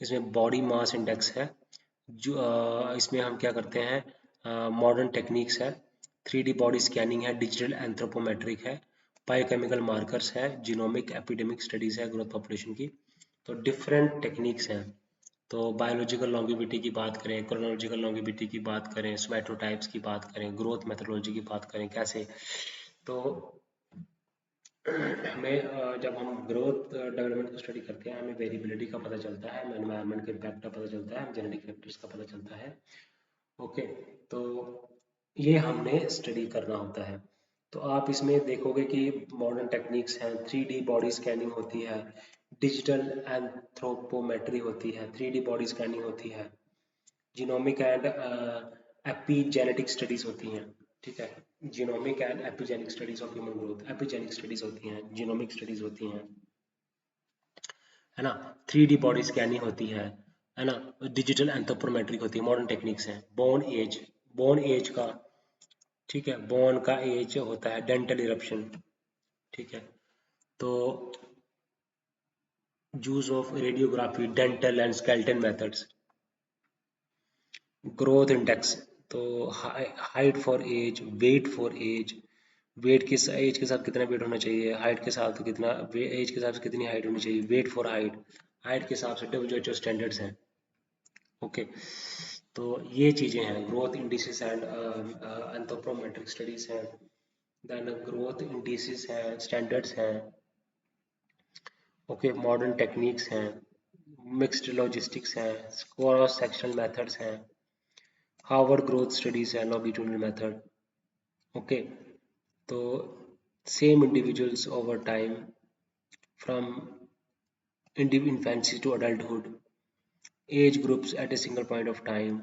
इसमें बॉडी मास इंडेक्स है। जो इसमें हम क्या करते हैं, मॉडर्न टेक्निक्स है, 3D बॉडी स्कैनिंग है, डिजिटल एंथ्रोपोमेट्रिक है, बायोकेमिकल मार्कर्स है, जीनोमिक एपिडेमिक स्टडीज है ग्रोथ पॉपुलेशन की। तो डिफरेंट टेक्निक्स हैं। तो बायोलॉजिकल लॉन्गिविटी की बात करें, क्रोनोलॉजिकल लॉन्गिविटी की बात करें, सोमैटोटाइप्स की बात करें, ग्रोथ मेथोडोलॉजी की बात करें, कैसे तो हमें जब हम ग्रोथ डेवलपमेंट को स्टडी करते हैं हमें वेरिएबिलिटी का पता चलता है, हमें एनवायरनमेंट के इम्पैक्ट का पता चलता है, हमें जेनेटिक फैक्टर्स का पता चलता है। ओके, तो ये हमने स्टडी करना होता है। तो आप इसमें देखोगे कि मॉडर्न टेक्निक्स हैं, 3D बॉडी स्कैनिंग होती है, डिजिटल एंथ्रोपोमेट्री होती है, 3D बॉडी स्कैनिंग होती है, जीनोमिक एंड एपीजेनेटिक स्टडीज होती हैं। ठीक है, genomic and epigenic studies of human growth, epigenic studies होती हैं, जीनोमिक स्टडीज होती हैं, है ना। 3D बॉडी स्कैनिंग होती है ना। डिजिटल एंथ्रोपोमेट्रिक होती है, मॉडर्न टेक्निक्स हैं। बोन एज का, ठीक है, बोन का एज होता है, डेंटल इरप्शन, ठीक है। तो use of radiography, dental and skeleton methods, growth index, तो height for age, weight for age, weight किस एज के साथ कितना वेट होना चाहिए, हाइट के साथ कितना, एज के हिसाब से कितनी हाइट होनी चाहिए, वेट फॉर हाइट, हाइट के हिसाब से WHO स्टैंडर्ड्स हैं। ओके, तो ये चीज़ें हैं, growth indices and anthropometric studies हैं, देन ग्रोथ इंडिसेस हैं, स्टैंडर्ड्स हैं। ओके, मॉडर्न टेक्निक्स हैं, मिक्स्ड लॉजिस्टिक्स हैं, क्रॉस सेक्शनल मेथड्स हैं, हार्वर्ड ग्रोथ स्टडीज है, लॉन्गिट्यूडनल मेथड। ओके, तो same individuals over time from infancy to adulthood, age groups at a single point of time,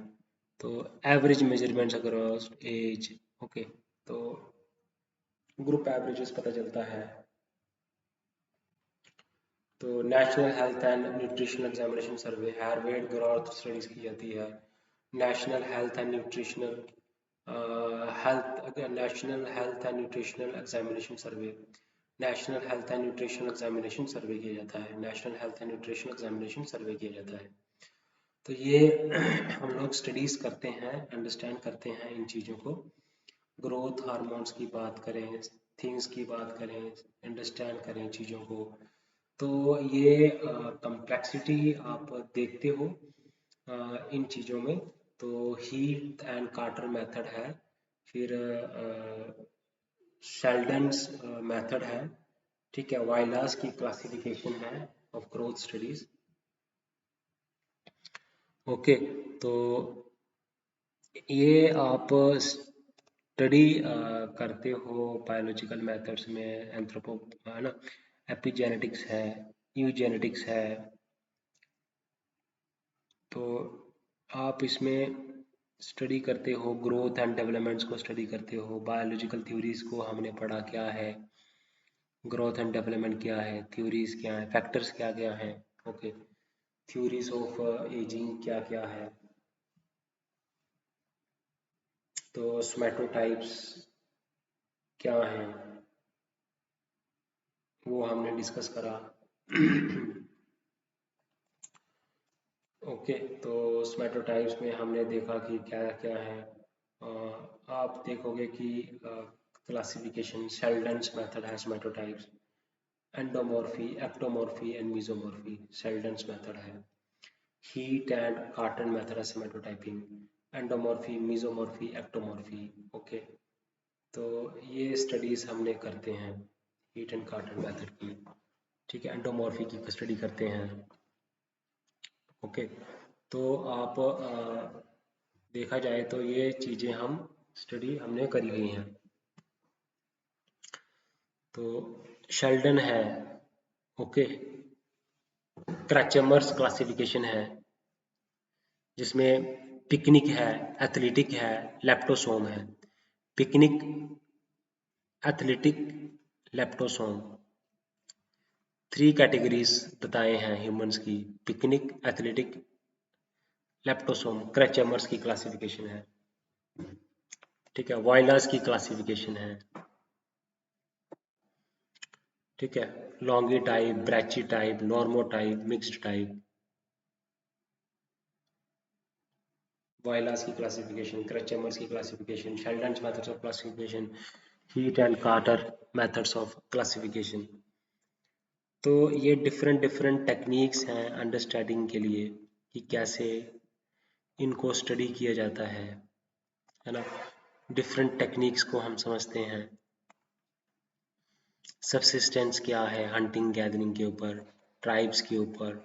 तो average measurements across age. Okay, तो group averages पता चलता है। तो national health and nutritional examination survey, Harvard growth studies की जाती है। National health and nutritional national health and nutritional examination survey, national health and nutritional examination survey किया जाता है, national health and nutritional examination survey किया जाता है। तो ये हम लोग स्टडीज करते हैं, अंडरस्टैंड करते हैं इन चीज़ों को। ग्रोथ हार्मोन्स की बात करें, थिंग्स की बात करें, अंडरस्टैंड करें चीज़ों को, तो ये कम्प्लेक्सिटी आप देखते हो इन चीज़ों में। तो हीथ एंड कार्टर मेथड है, फिर शेल्डन्स मेथड है, ठीक है, वाइलास की क्लासिफिकेशन है ऑफ ग्रोथ स्टडीज। ओके, तो ये आप स्टडी करते हो बायोलॉजिकल मेथड्स में, एंथ्रोपो, है ना, एपिजेनेटिक्स है, यूजेनेटिक्स है। तो आप इसमें स्टडी करते हो, ग्रोथ एंड डेवलपमेंट्स को स्टडी करते हो, बायोलॉजिकल थ्योरीज को हमने पढ़ा क्या है, ग्रोथ एंड डेवलपमेंट क्या है, थ्योरीज क्या है, फैक्टर्स क्या क्या है। ओके, थ्योरीज ऑफ एजिंग क्या क्या है, तो सोमैटोटाइप्स क्या हैं वो हमने डिस्कस करा। ओके, तो सोमैटोटाइप्स में हमने देखा कि क्या क्या है। आप देखोगे कि क्लासिफिकेशन शेल्डन्स मेथड है सोमैटोटाइप्स, एंडोमॉर्फी, एक्टोमॉर्फी एंड मीजोमॉर्फी शेल्डन्स मेथड है। हीट एंड कार्टन मेथड है सोमैटोटाइपिंग, एंडोमॉर्फी, मीजोमॉर्फी, एक्टोमॉर्फी। ओके, तो ये स्टडीज हमने करते हैं हीट एंड कार्टन मेथड की, ठीक है, एंडोमॉर्फी की स्टडी करते हैं। ओके, तो आप देखा जाए तो ये चीज़ें हम स्टडी हमने करी हुई हैं। तो शेल्डन है, ओके, क्रैचमर्स क्लासिफिकेशन है, जिसमें पिकनिक है, एथलेटिक है, लेप्टोसोम है। Picnic, athletic, लेप्टोसोम। 3 कैटेगरीज बताए हैं ह्यूमंस की, पिकनिक, एथलेटिक, लेप्टोसोम, क्रैचमर्स की क्लासिफिकेशन है। ठीक है, वाइलर्स की क्लासिफिकेशन है। ठीक है, longi type, brachy type, normo type, mixed type, Weilers की क्लासिफिकेशन, क्रैचमर्स की classification, Sheldon's methods of classification, Heath and Carter methods of classification. तो ये डिफरेंट डिफरेंट टेक्निक्स हैं अंडरस्टैंडिंग के लिए कि कैसे इनको स्टडी किया जाता है ना। डिफरेंट टेक्निक्स को हम समझते हैं। सबसिस्टेंस क्या है, हंटिंग गैदरिंग के ऊपर, ट्राइब्स के ऊपर,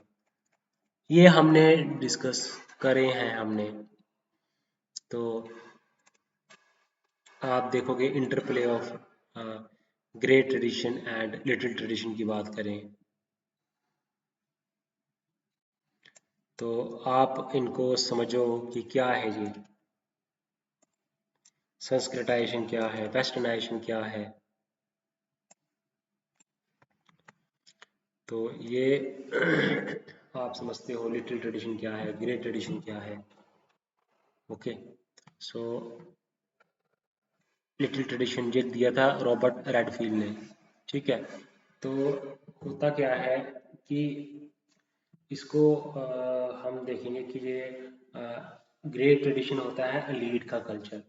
ये हमने डिस्कस करे हैं हमने। तो आप देखोगे interplay of great tradition and little tradition की बात करें तो आप इनको समझो कि क्या है ये, संस्कृताइजेशन क्या है, वेस्टर्नाइजेशन क्या है। तो ये आप समझते हो लिटिल ट्रेडिशन क्या है, ग्रेट ट्रेडिशन क्या है। ओके, सो लिटिल ट्रेडिशन ये दिया था रॉबर्ट रेडफील्ड ने। ठीक है, तो होता क्या है कि इसको हम देखेंगे कि ये ग्रेट ट्रेडिशन होता है एलीट का कल्चर।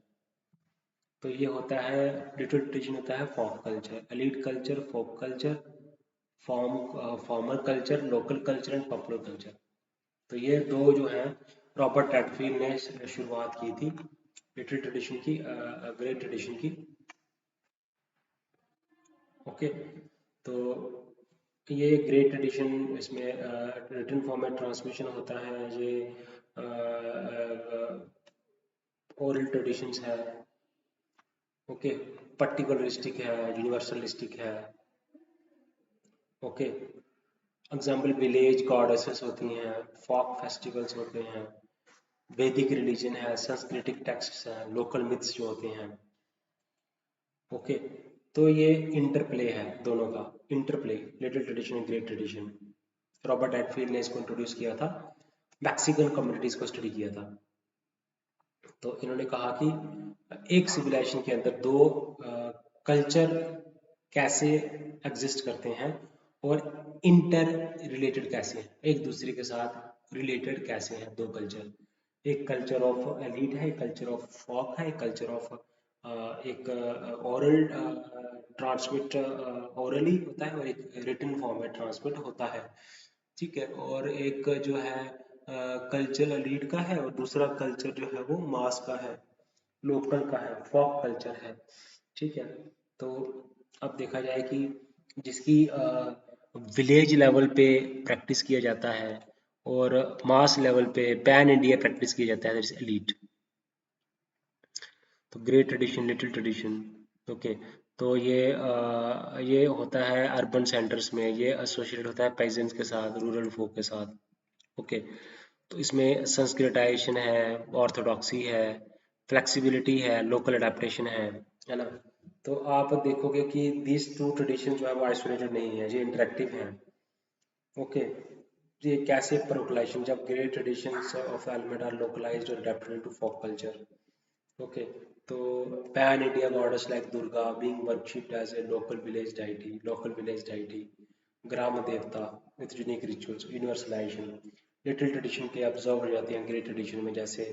तो ये होता है लिटिल ट्रेडिशन होता है folk culture, elite culture, folk culture, formal culture, local culture and popular culture. तो ये दो जो है रॉबर्ट रेडफील्ड ने शुरुआत की थी लिटिल ट्रेडिशन की, ग्रेट ट्रेडिशन की। ओके, तो ये ग्रेट ट्रेडिशन, इसमें रिटन फॉर्मेट ट्रांसमिशन होता है, ये ओरल ट्रेडिशंस है। ओके, पर्टिकुलरिस्टिक है, यूनिवर्सलिस्टिक है। ओके, एग्जाम्पल विलेज गॉडेसेस होती हैं, फॉक फेस्टिवल्स होते हैं, वैदिक रिलीजन है, संस्कृतिक टेक्स्ट्स हैं, लोकल मिथ्स जो होते हैं। ओके, तो ये इंटरप्ले है दोनों का, interplay little tradition and great tradition. Robert Redfield ने इसको इंट्रोड्यूस किया था, मैक्सिकन कम्युनिटीज को स्टडी किया था। तो इन्होंने कहा कि एक सिविलाइजेशन के अंदर दो कल्चर कैसे एग्जिस्ट करते हैं और इंटर रिलेटेड कैसे हैं, एक दूसरे के साथ रिलेटेड कैसे हैं दो कल्चर। एक कल्चर ऑफ एलीट है, एक कल्चर ऑफ फॉक है, एक कल्चर ऑफ एक ओरल ट्रांसमिट, ओरली होता है और एक रिटन फॉर्म में ट्रांसमिट होता है। ठीक है, और एक जो है कल्चर एलीट का है और दूसरा कल्चर जो है वो मास का है, लोकल का है, फॉक कल्चर है। ठीक है, तो अब देखा जाए कि जिसकी विलेज लेवल पे प्रैक्टिस किया जाता है और मास लेवल पे पैन इंडिया प्रैक्टिस किया जाता है, दैट्स एलीट। तो great tradition, little tradition. Okay, तो ये होता है अर्बन सेंटर्स में, ये एसोसिएटेड होता है पेजेंट्स के साथ, रूरल फोक के साथ। ओके, तो इसमें संस्कृताइजेशन है, ऑर्थोडॉक्सी है, फ्लेक्सिबिलिटी है, लोकल अडेप्टेशन है ना। तो आप देखोगे कि दिस टू ट्रेडिशन जो है वो आइसोलेटेड नहीं है, ये इंटरेक्टिव है। ओके, ये कैसे प्रोक्लाइजेशन, जब great traditions of element are localized और adapted into folk culture. Okay, तो pan India goddess like Durga being worshipped as a local village deity, ग्राम देवता with unique rituals, universalization. Little tradition के observe हो जाते हैं ग्रेट ट्रेडिशन में, जैसे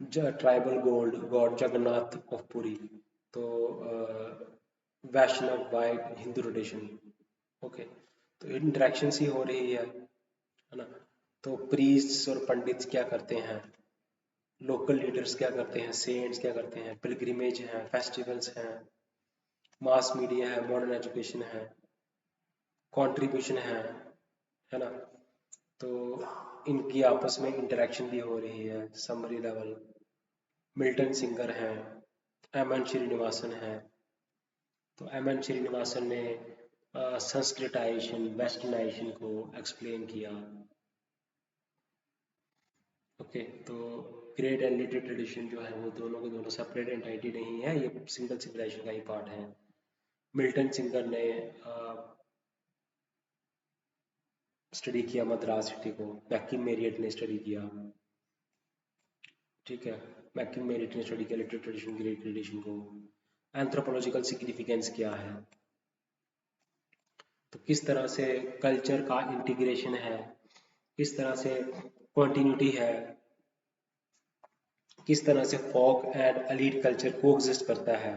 tribal gold god Jagannath of Puri, तो Vaishnavite Hindu tradition. Okay, तो इंटरेक्शन ही हो रही है ना। तो प्रीस्ट्स और पंडित्स क्या करते हैं, लोकल लीडर्स क्या करते हैं, सेंट्स क्या करते हैं, पिलग्रिमेज हैं, फेस्टिवल्स हैं, मास मीडिया है, मॉडर्न एजुकेशन है, कंट्रीब्यूशन है ना। तो इनकी आपस में इंटरेक्शन भी हो रही है। समरी लेवल, मिल्टन सिंगर हैं, एम एन श्रीनिवासन हैं। तो एम एन श्रीनिवासन ने संस्कृताइजेशन, वेस्टर्नाइजेशन को एक्सप्लेन किया। ओके, तो ग्रेट एंड लिटिल ट्रेडिशन जो है वो दोनों के दोनों सेपरेट एंटाइटी नहीं है, ये सिंगल सिविलाइजेशन का ही पार्ट है। मिल्टन सिंगर ने स्टडी किया मद्रास सिटी को, मैकिम मेरियट ने स्टडी किया, ठीक है। मैकिम मेरिट ने स्टडी किया लिटरेरी ट्रेडिशन, ग्रेट ट्रेडिशन को। एंथ्रोपोलॉजिकल सिग्निफिकेंस क्या है, तो किस तरह से कल्चर का इंटीग्रेशन है, किस तरह से कॉन्टिन्यूटी है, किस तरह से फोक एंड एलीट कल्चर को एग्जिस्ट करता है,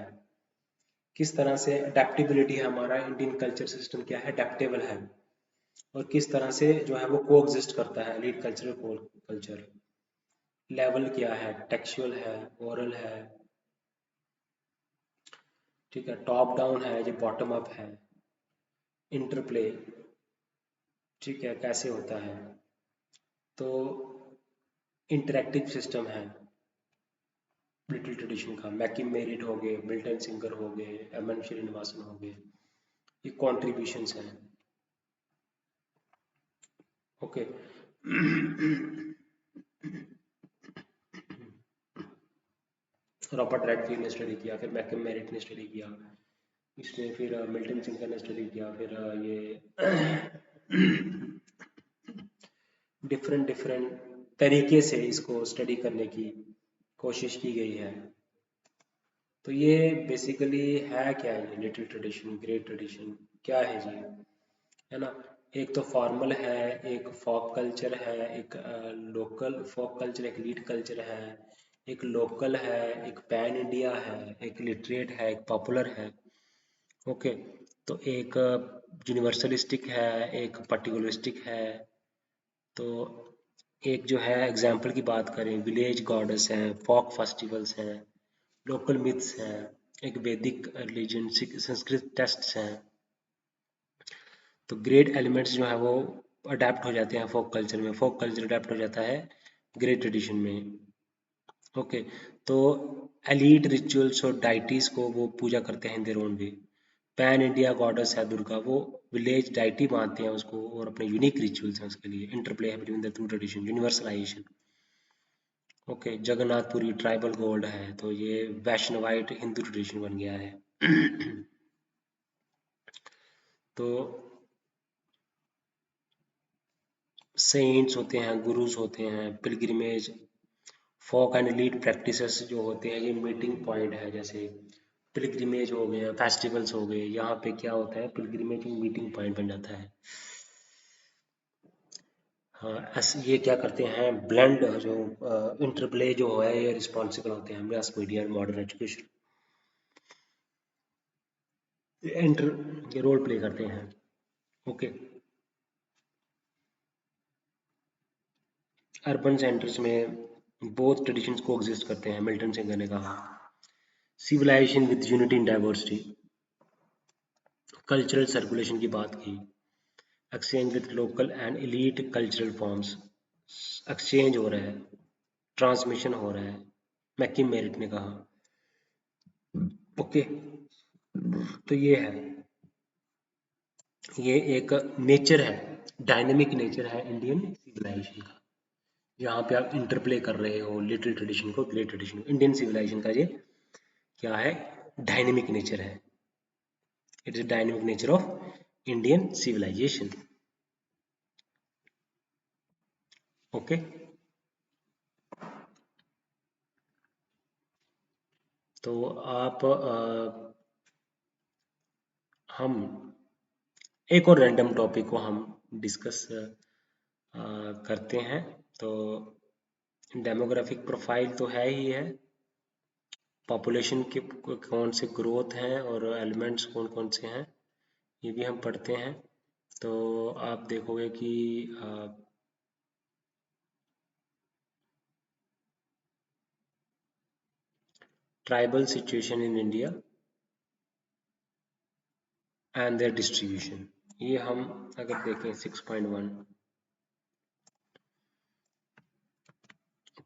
किस तरह से अडेप्टेबिलिटी है, हमारा इंडियन कल्चर सिस्टम क्या है, अडेप्टेबल है, और किस तरह से जो है वो को एग्जिस्ट करता है एलीट कल्चर कल्चर। लेवल क्या है, टेक्सचुअल है, ओरल है, ठीक है, टॉप डाउन है, जो बॉटम अप है, इंटरप्ले, ठीक है, कैसे होता है, तो इंटरेक्टिव सिस्टम है लिटिल ट्रेडिशन का। मैकिम मेरिट हो गए, मिल्टन सिंगर हो गए, एम एन श्रीनिवासन हो गए, ये कॉन्ट्रीब्यूशंस हैं, ओके। रॉबर्ट रेडफील्ड ने स्टडी किया, फिर मैकम मेरिट ने स्टडी किया इसमें, फिर मिल्टन सिंगर ने स्टडी किया, फिर ये डिफरेंट डिफरेंट तरीके से इसको स्टडी करने की कोशिश की गई है। तो ये बेसिकली है क्या, ये लिटिल ट्रेडिशन, ग्रेट ट्रेडिशन क्या है जी, है ना। एक तो फॉर्मल है, एक फोक कल्चर है, एक लोकल फोक कल्चर, एक लीड कल्चर है, एक लोकल है, एक पैन इंडिया है, एक लिटरेट है, एक पॉपुलर है, ओके। तो एक यूनिवर्सलिस्टिक है, एक पर्टिकुलरिस्टिक है। तो एक जो है एग्जाम्पल की बात करें, विलेज गॉडेस हैं, फोक फेस्टिवल्स हैं, लोकल मिथ्स हैं, एक वैदिक रिलीजन, संस्कृत टेक्स्ट्स हैं। तो ग्रेट एलिमेंट्स जो है वो अडेप्ट हो जाते हैं फोक कल्चर में, फोक कल्चर अडेप्ट हो जाता है ग्रेट ट्रेडिशन में, ओके। तो एलीट रिचुअल्स और डाइटीज को वो पूजा करते हैं in their own way. Pan India goddess है दुर्गा, वो विलेज डाइटी मानते हैं उसको और अपने यूनिक रिचुअल्स हैं उसके लिए। इंटरप्ले है between the two tradition, universalisation, okay. Jagannathpuri tribal god है, तो ये वैष्णवाइट हिंदू ट्रेडिशन बन गया है। तो सेंट्स होते हैं, गुरुज होते हैं, pilgrimage, folk and elite practices जो होते हैं, ये मीटिंग पॉइंट है। जैसे पिलग्रिमेज हो गए, फेस्टिवल्स हो गए, यहाँ पे क्या होता है, पिलग्रिमेज मीटिंग पॉइंट बन जाता है। हाँ, ये क्या करते हैं, ब्लेंड जो इंटरप्ले जो है ये रिस्पॉन्सिबल होते हैं mass media and modern education, ये रोल प्ले करते हैं, ओके। अर्बन सेंटर्स में बोथ ट्रेडिशंस को एग्जिस्ट करते हैं, मिल्टन सिंगर ने कहा। Civilisation with unity in diversity, cultural circulation की बात की, exchange with local and elite cultural forms, exchange हो रहा है, ट्रांसमिशन हो रहा है, मैकिम मेरिट ने कहा, ओके। तो ये है, ये एक नेचर है, डायनेमिक नेचर है इंडियन सिविलाइजेशन का। यहाँ पे आप इंटरप्ले कर रहे हो लिटिल ट्रेडिशन को, ग्रेट ट्रेडिशन को। इंडियन सिविलाइजेशन का ये क्या है, डायनेमिक नेचर है, it is dynamic nature of Indian civilisation, okay. तो आप हम एक और रैंडम टॉपिक को हम डिस्कस करते हैं। तो डेमोग्राफिक प्रोफाइल तो है ही है, पॉपुलेशन के कौन से ग्रोथ हैं और एलिमेंट्स कौन कौन से हैं ये भी हम पढ़ते हैं। तो आप देखोगे कि tribal situation in India and there distribution, ये हम अगर देखें 6.1,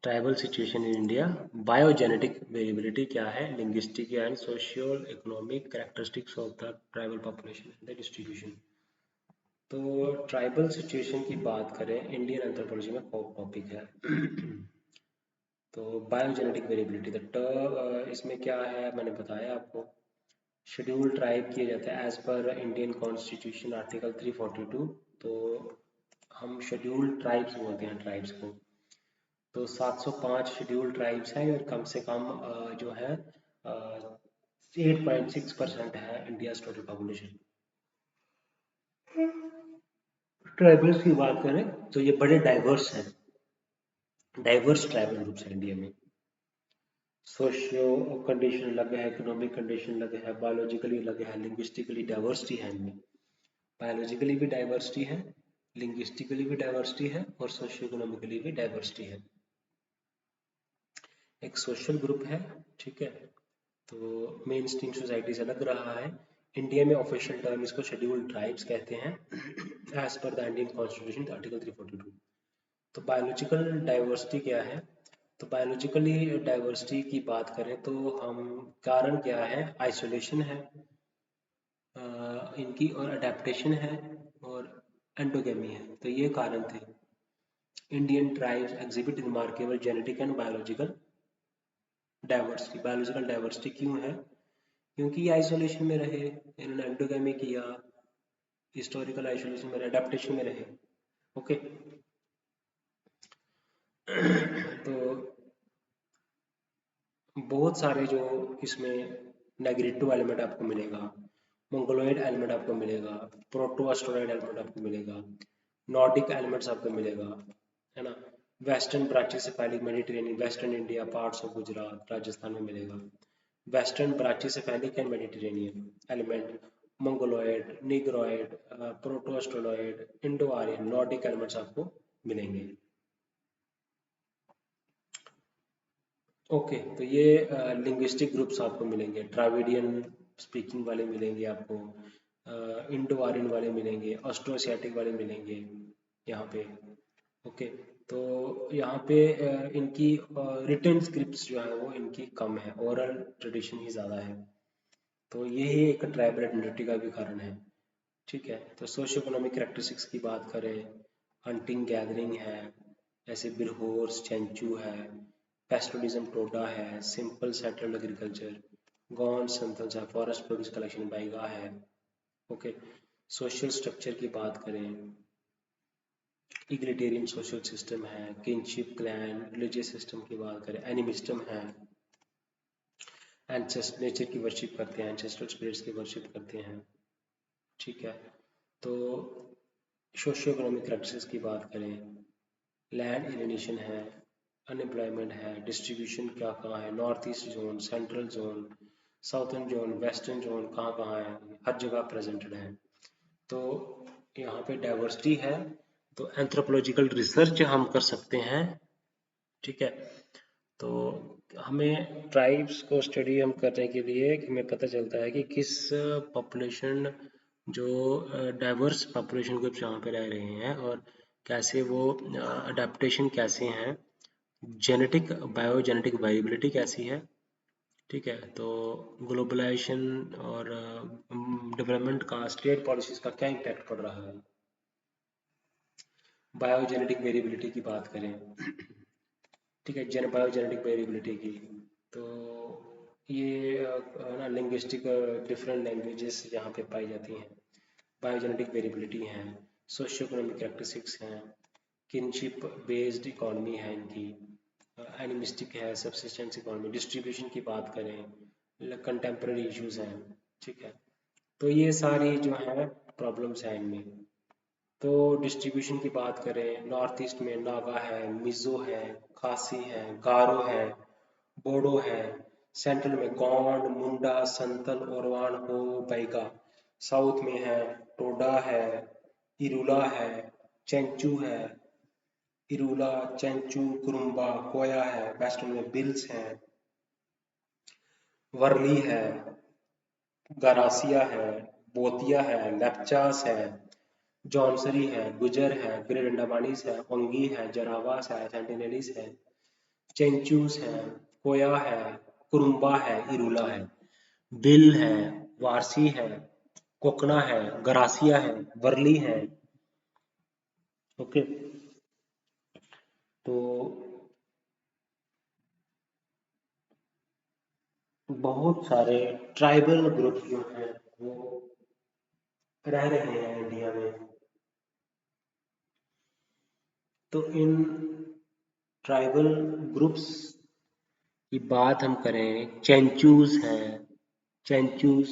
tribal situation in India, biogenetic variability क्या है, linguistic and socio economic characteristics of the tribal population and the distribution. तो ट्राइबल सिचुएशन की बात करें, इंडियन एंथ्रोपोलॉजी में टॉपिक है। तो बायोजेनेटिक वेरिएबिलिटी, इसमें क्या है मैंने बताया आपको, शेड्यूल ट्राइब किया जाता है as per Indian constitution article 342। तो हम शेड्यूल्ड ट्राइब्स बोलते हैं ट्राइब्स को। तो 705 शेड्यूल्ड ट्राइब्स हैं और कम से कम जो है 8.6% है इंडिया टोटल पॉपुलेशन। ट्राइबल्स की बात करें तो ये बड़े डाइवर्स हैं, डाइवर्स ट्राइबल ग्रुप्स हैं इंडिया में। सोशियो कंडीशन अलग है, इकोनॉमिक कंडीशन अलग है, बायोलॉजिकली अलग है, लिंग्विस्टिकली डाइवर्सिटी है इनमें। बायोलॉजिकली भी डाइवर्सिटी है, लिंग्विस्टिकली भी डाइवर्सिटी है और सोशियो इकोनॉमिकली भी डाइवर्सिटी है। एक सोशल ग्रुप है, ठीक है, तो मेन स्ट्रीम सोसाइटी से लग रहा है। इंडिया में ऑफिशियल टर्म इसको शेड्यूल्ड ट्राइब्स कहते हैं as per the Indian constitution article 342। तो बायोलॉजिकल डाइवर्सिटी क्या है? तो बायोलॉजिकली डाइवर्सिटी की बात करें तो हम कारण क्या है? आइसोलेशन है इनकी, और अडेप्टेशन है और एंडोगेमी है। तो ये कारण थे। Indian tribes exhibit remarkable genetic and biological diversity. Biological diversity क्यों है? क्योंकि ये आइसोलेशन में रहे, इन्होंने एंडोगेमी किया, हिस्टोरिकल आइसोलेशन में, अडेप्टेशन में रहे। ओके तो बहुत सारे जो इसमें नेग्रेटिव एलिमेंट आपको मिलेगा, मंगोलॉइड एलिमेंट आपको मिलेगा, प्रोटो एस्ट्रोलॉइड एलिमेंट आपको मिलेगा, नॉर्डिक एलिमेंट्स आपको मिलेगा, है ना। वेस्टर्न ब्रांचेस से पहले Mediterranean, western India, parts of Gujarat, Rajasthan में मिलेगा। वेस्टर्न ब्रांचेस से पहले क्या? Mediterranean element, Mongoloid, Negroid, proto Australoid, Indo Aryan, Nordic elements आपको मिलेंगे। ओके तो ये लिंग्विस्टिक ग्रुप्स आपको मिलेंगे, द्राविडियन स्पीकिंग वाले मिलेंगे आपको, इंडो आर्यन वाले मिलेंगे, ऑस्ट्रो एशियाटिक वाले मिलेंगे यहाँ पे। ओके तो यहाँ पे इनकी रिटन स्क्रिप्ट्स जो है वो इनकी कम है, ओरल ट्रेडिशन ही ज़्यादा है। तो यही एक ट्राइबल आइडेंटिटी का भी कारण है। ठीक है, तो सोशो इकोनॉमिक करेक्टरिस्टिक्स की बात करें, हंटिंग गैदरिंग है, जैसे बिरहोर्स, चेंचू है, पेस्टोलिज्म टोडा है, simple settled agriculture, gone Santhals है, फॉरेस्ट प्रोड्यूस कलेक्शन बाइगा है। ओके सोशल स्ट्रक्चर की बात करें, इग्लिटेरियन सोशल सिस्टम है, किनशिप क्लैन, रिलीजियस सिस्टम की बात करें, एनिमिस्टम है, एंसेस्ट नेचर की वर्शिप करते हैं, एंसेस्ट्रल स्पिरिट्स की वर्शिप करते हैं। ठीक है, तो सोशियो इकोनॉमिक करेक्टरिस्टिक्स की बात करें, लैंड एलिनेशन है, अनएम्प्लॉयमेंट है, डिस्ट्रीब्यूशन क्या कहाँ है, north east zone, central zone, southern zone, western zone कहाँ कहाँ है, हर जगह प्रेजेंटेड है। तो यहाँ पे डाइवर्सिटी है, तो एंथ्रोपोलॉजिकल रिसर्च हम कर सकते हैं। ठीक है, तो हमें ट्राइब्स को स्टडी हम करने के लिए हमें पता चलता है कि किस पॉपुलेशन जो डाइवर्स पॉपुलेशन ग्रुप्स यहाँ पे रह रहे हैं और कैसे वो अडेप्टेशन कैसे हैं, जेनेटिक बायोजेनेटिक वेरिएबिलिटी कैसी है। ठीक है, तो ग्लोबलाइजेशन और डेवलपमेंट का स्टेट पॉलिसीज का क्या इम्पैक्ट पड़ रहा है। बायोजेनेटिक वेरिएबिलिटी की बात करें, ठीक है, बायोजेनेटिक वेरिएबिलिटी की, तो ये ना लिंग्विस्टिक डिफरेंट लैंग्वेजेस यहाँ पे पाई जाती हैं, बायोजेनेटिक वेरिएबिलिटी हैं, सोशियो इकोनॉमिक कैरेक्टरिस्टिक्स हैं, किनशिप बेस्ड इकोनॉमी है इनकी, एनिमिस्टिक है, सब्सिस्टेंस इकोनॉमी, डिस्ट्रीब्यूशन की बात करें, कंटेम्प्रेरी इश्यूज हैं। ठीक है, तो ये सारी जो है प्रॉब्लम्स हैं इनमें। तो डिस्ट्रीब्यूशन की बात करें, नॉर्थ ईस्ट में नागा है, मिज़ो है, खासी है, गारो है, बोडो है, सेंट्रल में गोंड, मुंडा, संतल, ओरवान, हो, बैगा, साउथ में है टोडा है, इरुला है, चेंचू है, इरुला, चेंचू, कुरुम्बा, कोया है, वेस्टर्न में बिल्स हैं, वर्ली है, गरासिया है, बोतिया है, लेप्चास है, जॉनसरी है, गुजर है, ग्रेट अंडमानीज है, ओंगी है, जरावास है, सेंटिनेलीज है, चेंचूस है, कोया है, कुरुम्बा है, इरुला है, बिल है, वारसी है, कोकना है, गरासिया है, वर्ली है। ओके तो बहुत सारे ट्राइबल ग्रुप जो हैं वो रह रहे हैं इंडिया में। तो इन ट्राइबल ग्रुप्स की बात हम करें, चेंचूस हैं, चेंचूस,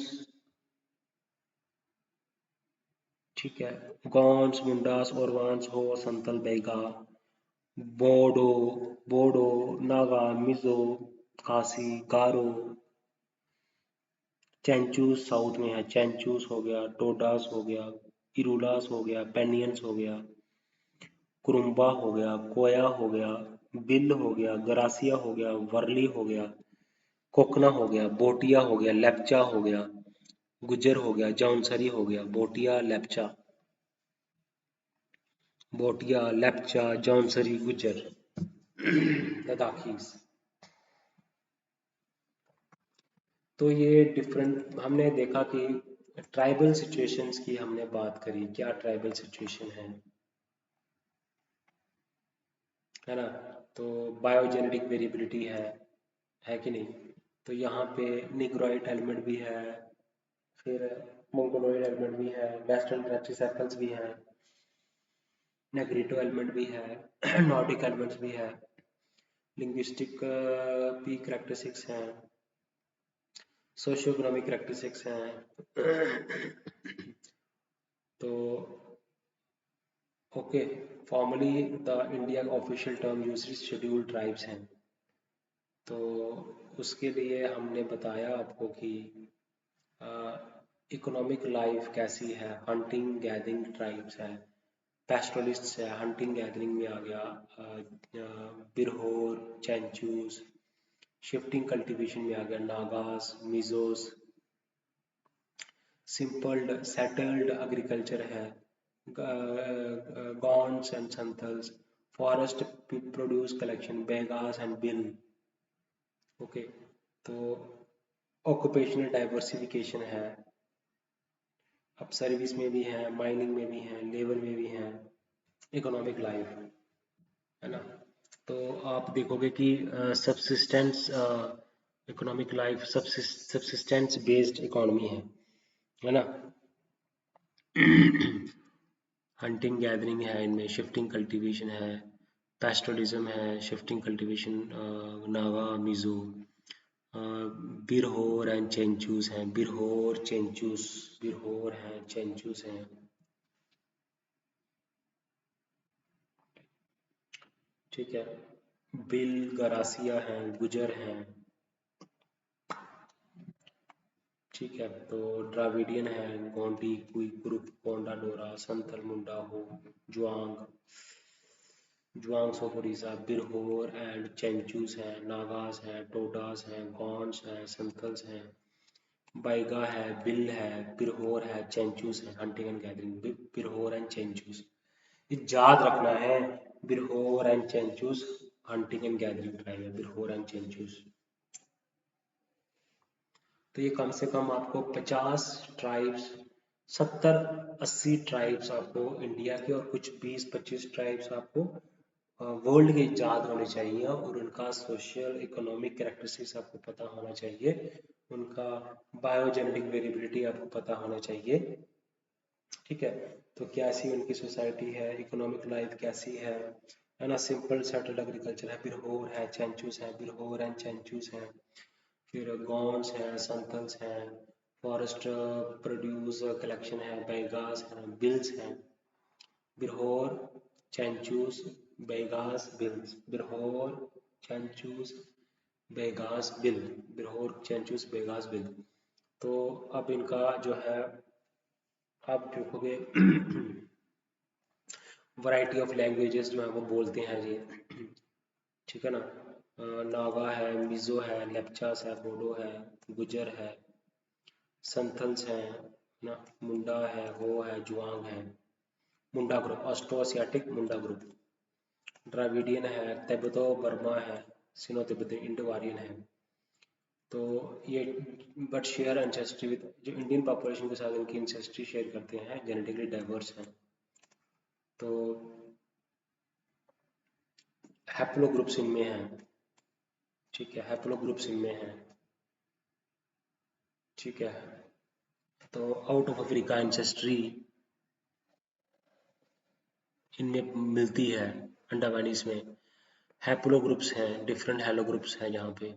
ठीक है, गॉन्स, मुंडास, ओरवान्स, हो, संतल, बैगा, बोडो, बोडो, नागा, मिजो, खासी, गारो, चेंचूस साउथ में है, चेंचूस हो गया, टोडास हो गया, इरूलास हो गया, पेनियंस हो गया, कुरुम्बा हो गया, कोया हो गया, बिल हो गया, गरासिया हो गया, वर्ली हो गया, कोकना हो गया, बोटिया हो गया, लेप्चा हो गया, गुज्जर हो गया, जौनसरी हो गया, बोटिया, लेप्चा, बोटिया, लेप्चा, जौनसरी, गुज्जर, लद्दाखीज। तो ये डिफरेंट हमने देखा कि ट्राइबल सिचुएशंस की हमने बात करी, क्या ट्राइबल सिचुएशन है ना। तो बायोजेनेटिक वेरिएबिलिटी है कि नहीं। तो यहाँ पे निग्रॉइड एलिमेंट भी है, फिर मोंगोलॉइड एलिमेंट भी है, वेस्टर्न ब्रैक्टीसेफल्स भी है, नेग्रिटो एलिमेंट भी है, नॉर्डिक एलिमेंट्स भी है, लिंग्विस्टिक भी करेक्टरिस्टिक्स हैं, सोशियोइकोनॉमिक करेक्टरिस्टिक्स हैं। तो okay, formally the India official term used scheduled tribes हैं। तो उसके लिए हमने बताया आपको कि इकोनॉमिक लाइफ कैसी है, हंटिंग गैदरिंग ट्राइब्स है, पैस्टोरलिस्ट्स है, हंटिंग गैदरिंग में आ गया बिरहोर, चैंचूस, शिफ्टिंग कल्टीवेशन में आ गया Nagas, Mizos, simple settled agriculture है, Gonds and Santhals, forest produce collection, Baigas and बिल। ओके, तो ऑक्यूपेशनल डाइवर्सिफिकेशन है, अब सर्विस में भी है, माइनिंग में भी है, लेबर में भी है, इकोनॉमिक लाइफ है ना। तो आप देखोगे कि subsistence economic life subsistence based economy है ना। हंटिंग गैदरिंग है, इनमें शिफ्टिंग कल्टीवेशन है, पैस्टोरलिज्म है, shifting cultivation, Naga, Mizo, Birhor and Chenchus हैं, बिरहोर, चेंचूस, बिरहोर हैं, चेंचूस हैं, ठीक है, बिल, गरासिया हैं, गुजर हैं, ठीक है। तो द्राविडियन है, गोंडी, कुई, कुरुप, कोंडा, डोरा, संथल, मुंडा, हो, जुआंग, जुआंग सोपोरिसा, बिरहोर एंड चेंचूस हैं, नागास हैं, टोडास हैं, गॉन्स हैं, संथल्स हैं, बाइगा है, बिल है, बिरहोर है, चेंचूस है, hunting and gathering, Birhor and Chenchus, ये याद रखना है। Birhor and Chenchus hunting and gathering tribe है, बिरहोर एंड चेंचूस। तो ये कम से कम आपको 50 ट्राइब्स, 70-80 ट्राइब्स आपको इंडिया के, और कुछ 20-25 ट्राइब्स आपको वर्ल्ड के याद होने चाहिए, और उनका सोशल इकोनॉमिक कैरेक्टरिस्टिक्स आपको पता होना चाहिए, उनका बायोजेनेटिक वेरिएबिलिटी आपको पता होना चाहिए, ठीक है। तो कैसी उनकी सोसाइटी है, इकोनॉमिक लाइफ कैसी है ना। सिंपल सेटल्ड एग्रीकल्चर है, बिरहोर है, चेंचूस है, बिरहोर एंड चेंचूस है, फिर गॉन्स हैं, संथल्स हैं, फॉरेस्ट प्रोड्यूस कलेक्शन है, बैगास हैं, बिल्स हैं, बिरहोर, चैंचूस, बेगास, बिल्स, बिरहोर, चैंचूस, बेगास, बिल, बिरहोर, चैंचूस, बेगास, बिल। तो अब इनका जो है आप देखोगे वैरायटी ऑफ लैंग्वेजेस जो है वो बोलते हैं जी, ठीक है ना। नागा है, मिजो है, लेप्चास है, बोडो है, गुजर है, संथल्स हैं ना, मुंडा है, हो है, जुआंग है, मुंडा ग्रुप, ऑस्ट्रो एशियाटिक मुंडा ग्रुप, द्राविडियन है, तिब्बतो बर्मा है, सिनो तिब्बती इंडो आर्यन है। तो ये बट शेयर एंसेस्ट्री विद, जो इंडियन पॉपुलेशन के साथ इनकी एंसेस्ट्री शेयर करते हैं, जेनेटिकली डाइवर्स हैं। तो हैप्लो ग्रुप्स इनमें हैं, ठीक है, हैप्लो ग्रुप्स इनमें हैं, ठीक है। तो आउट ऑफ अफ्रीका एंसेस्ट्री इनमें मिलती है, अंडामानीज में। हैप्लो ग्रुप्स हैं, डिफरेंट हैलो ग्रुप्स हैं यहाँ पे।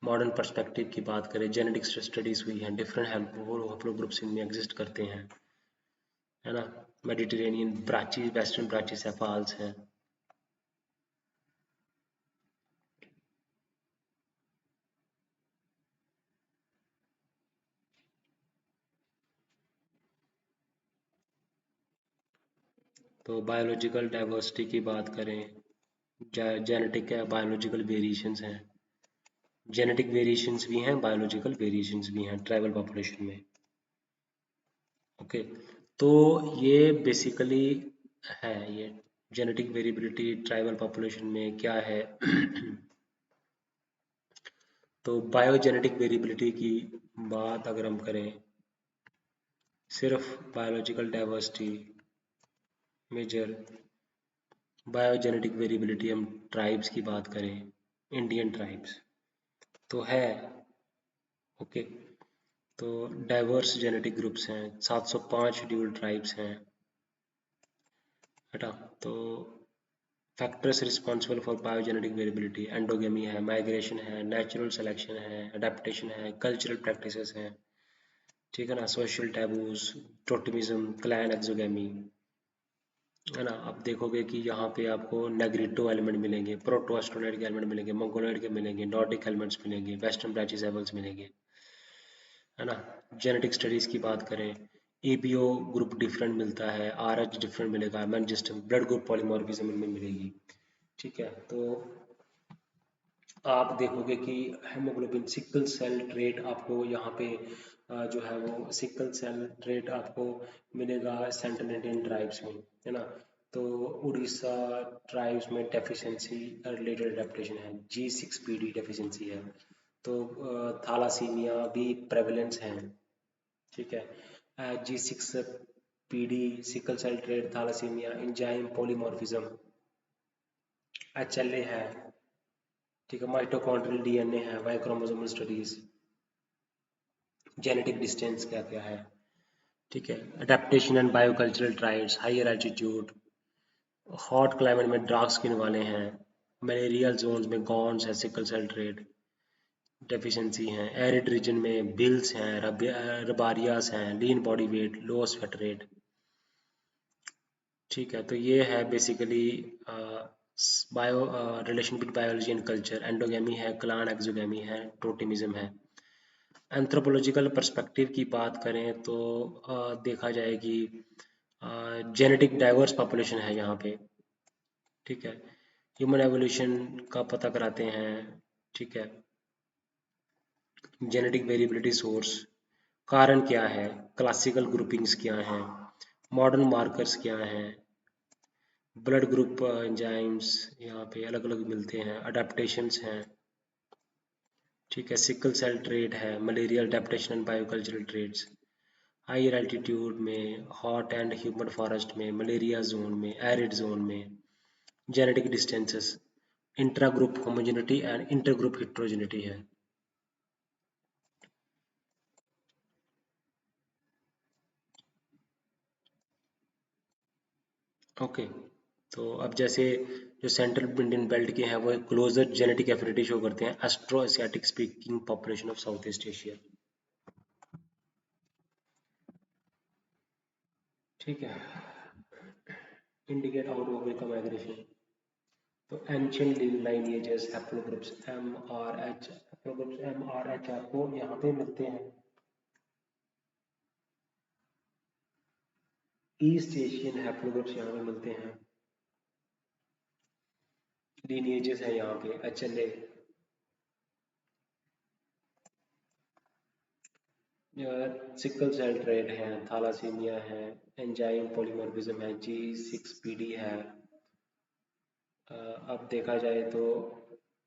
मॉडर्न पर्सपेक्टिव की बात करें, जेनेटिक स्टडीज हुई हैं, डिफरेंट हैप्लो ग्रुप्स इनमें एग्जिस्ट करते हैं, है ना। मेडिटेरेनियन ब्रांचेस, वेस्टर्न ब्रांचेस है, फाल्स हैं। तो बायोलॉजिकल डाइवर्सिटी की बात करें, जेनेटिक है, बायोलॉजिकल वेरिएशंस हैं, जेनेटिक वेरिएशंस भी हैं, बायोलॉजिकल वेरिएशंस भी हैं ट्राइबल पॉपुलेशन में। ओके, तो ये बेसिकली है, ये जेनेटिक वेरिएबिलिटी ट्राइबल पॉपुलेशन में क्या है। तो बायोजेनेटिक वेरिएबिलिटी की बात अगर हम करें, सिर्फ biological diversity major biogenetic variability, हम ट्राइब्स की बात करें, इंडियन ट्राइब्स तो है। ओके, तो डाइवर्स जेनेटिक ग्रुप्स हैं, 705 शेड्यूल्ड ट्राइब्स हैं, बेटा। तो factors responsible for biogenetic variability, endogamy है, माइग्रेशन है, नेचुरल सिलेक्शन है, अडेप्टेशन है, कल्चरल प्रैक्टिसेस हैं, ठीक है ना, सोशल टैबूज, टोटमिज्म, क्लैन एक्सोगेमी, है ना। आप देखोगे कि यहाँ पे आपको नेग्रिटो एलिमेंट मिलेंगे, प्रोटो एस्ट्रोलाइड के एलिमेंट मिलेंगे, मंगोलॉइड के मिलेंगे, नॉर्डिक एलिमेंट्स मिलेंगे, वेस्टर्न ब्रांचिसेबल्स मिलेंगे, है ना। जेनेटिक स्टडीज की बात करें, एपीओ ग्रुप डिफरेंट मिलता है, आरएच डिफरेंट मिलेगा, मैनजिस्टम ब्लड ग्रुप पॉलीमॉर्फिज्म इनमें मिलेगी, ठीक है। तो आप देखोगे कि हेमोग्लोबिन सिकल सेल ट्रेट आपको यहाँ पे जो है वो सिकल सेल ट्रेट आपको मिलेगा सेंट्रल इंडियन ट्राइब्स में, है ना। तो उड़ीसा ट्राइब्स में डेफिशिएंसी रिलेटेड एडेप्टेशन है, G6PD डेफिशिएंसी है। तो थैलासीमिया भी प्रेवलेंस है, ठीक है। G6PD, sickle cell trait, thalassaemia, enzyme polymorphism, HLA है, ठीक है। माइटोकॉन्ड्रियल डीएनए है, Y chromosomal studies, genetic distance क्या क्या है, ठीक है। Adaptation and biocultural traits, higher altitude, hot climate में डार्क स्किन वाले हैं, मलेरियल जोन्स में गॉन्स है, सिकल सेल ट्रेट डेफिशिएंसी हैं, एरिड रीजन में बिल्स हैं, रबारियास हैं, lean body weight, low sweat rate, ठीक है। तो ये है basically bio relation with biology and culture, endogamy है, क्लान एक्सोगेमी है, टोटेमिज्म है। एंथ्रोपोलॉजिकल पर्सपेक्टिव की बात करें तो देखा जाए कि जेनेटिक डाइवर्स पॉपुलेशन है यहाँ पे, ठीक है। ह्यूमन एवोल्यूशन का पता कराते हैं, ठीक है। जेनेटिक वेरिएबिलिटी सोर्स, कारण क्या है, क्लासिकल ग्रुपिंग्स क्या हैं, मॉडर्न मार्कर्स क्या हैं, ब्लड ग्रुप एंजाइम्स यहाँ पे अलग अलग मिलते हैं, अडेप्टेशंस हैं, ठीक है। सिकल सेल ट्रेट है, malarial adaptation and biocultural traits, higher altitude में, हॉट एंड ह्यूमड फॉरेस्ट में, मलेरिया जोन में, एरिड जोन में, genetic distances, intra group homogeneity and inter group heterogeneity है। ओके, तो अब जैसे जो सेंट्रल इंडियन बेल्ट के हैं वो एक क्लोजर जेनेटिक एफिनिटी शो करते हैं, astro Asiatic speaking population of south east Asia, ठीक है। इंडिकेट आउटवर्ड माइग्रेशन, तो एंशियंट लाइनेजेस, हैप्लोग्रुप्स MRH, हैप्लोग्रुप्स MRH आपको यहाँ पे मिलते हैं, ईस्ट एशियन हैप्लोग्रुप्स यहाँ पे मिलते हैं, लीनिएजेस है यहाँ पे HLA, सिकल सेल ट्रेट है, थैलासीमिया है, एंजाइम पॉलीमॉर्फिज्म है, G6PD है। अब देखा जाए तो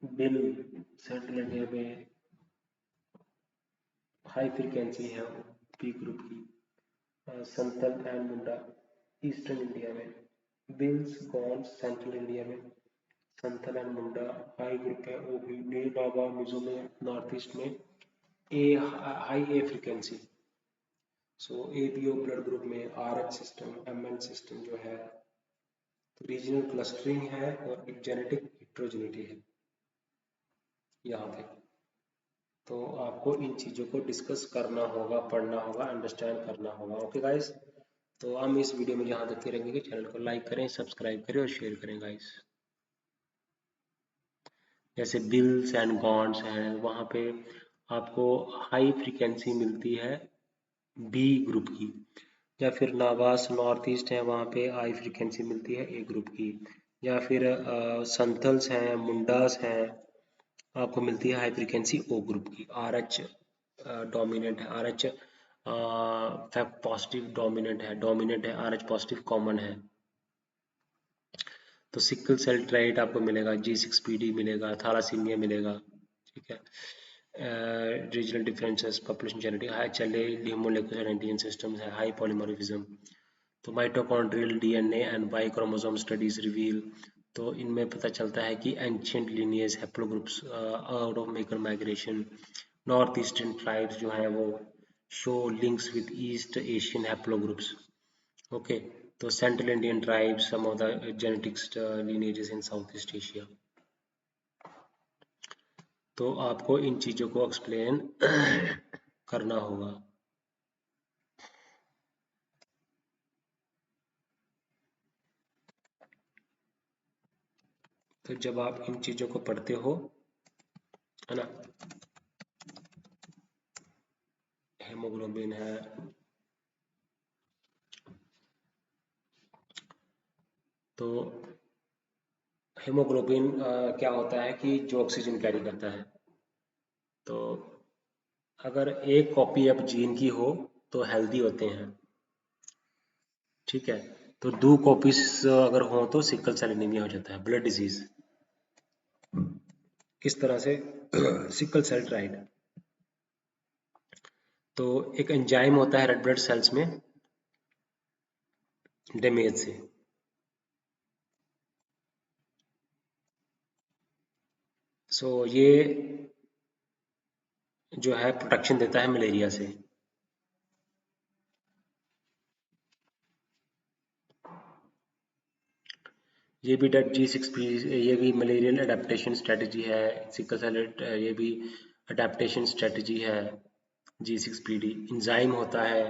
बिल सेंट्रल इंडिया में हाई फ्रीक्वेंसी है पी ग्रुप की, संतल एंड मुंडा ईस्टर्न इंडिया में, बिल्स गॉन्स सेंट्रल इंडिया में, Santhal and Munda high group है, वो भी नील बाबा मिजो में नॉर्थ ईस्ट में, ए हाई ए फ्रीक्वेंसी। सो ABO ब्लड ग्रुप में RH सिस्टम MN सिस्टम जो है, रीजनल क्लस्टरिंग है और एक जेनेटिक हेट्रोजेनिटी है यहाँ पे। तो आपको इन चीज़ों को डिस्कस करना होगा, पढ़ना होगा, अंडरस्टैंड करना होगा। ओके गाइस, तो हम इस वीडियो में यहाँ तक ही रहेंगे कि चैनल को लाइक करें, सब्सक्राइब करें और शेयर करें गाइस। जैसे बिल्स एंड गॉन्ड्स हैं, वहाँ पे आपको हाई फ्रीक्वेंसी मिलती है बी ग्रुप की, या फिर नावास नॉर्थ ईस्ट है, वहाँ पे हाई फ्रीक्वेंसी मिलती है ए ग्रुप की, या फिर संथल्स हैं, मुंडास हैं, आपको मिलती है हाई फ्रीक्वेंसी ओ ग्रुप की। आर एच डोमिनेंट है, आर एच पॉजिटिव डोमिनेंट है, आर एच पॉजिटिव कॉमन है। तो सिकल सेल ट्राइट आपको मिलेगा, G6PD मिलेगा, थैलासीमिया मिलेगा, ठीक है। Regional differences, population genetic, HLA ल्यूमोलेक्युलर सिस्टम्स है, हाई पॉलीमॉर्फिज्म। तो mitochondrial DNA and Y chromosome studies reveal, तो इनमें पता चलता है कि ancient lineage haplogroups out of maker migration. North eastern tribes जो है वो show links with east Asian haplogroups. Okay, तो central Indian tribes, some of the genetics lineages in south east Asia. तो आपको इन चीज़ों को एक्सप्लेन करना होगा। तो जब आप इन चीज़ों को पढ़ते हो, है ना, हेमोग्लोबिन है, तो हेमोग्लोबिन क्या होता है कि जो ऑक्सीजन कैरी करता है। तो अगर एक कॉपी अब जीन की हो तो हेल्दी होते हैं, ठीक है। तो 2 कॉपीज अगर हो तो सिकल सेल एनीमिया हो जाता है, ब्लड डिजीज। किस तरह से? सिकल सेल ट्राइड, तो एक एंजाइम होता है रेड ब्लड सेल्स में डैमेज से, सो ये जो है प्रोटेक्शन देता है मलेरिया से। ये भी G6P, ये भी मलेरियल अडेप्टेशन स्ट्रेटजी है। सिकल सेल ये भी अडेप्टेशन स्ट्रेटजी है। G6PD इंजाइम होता है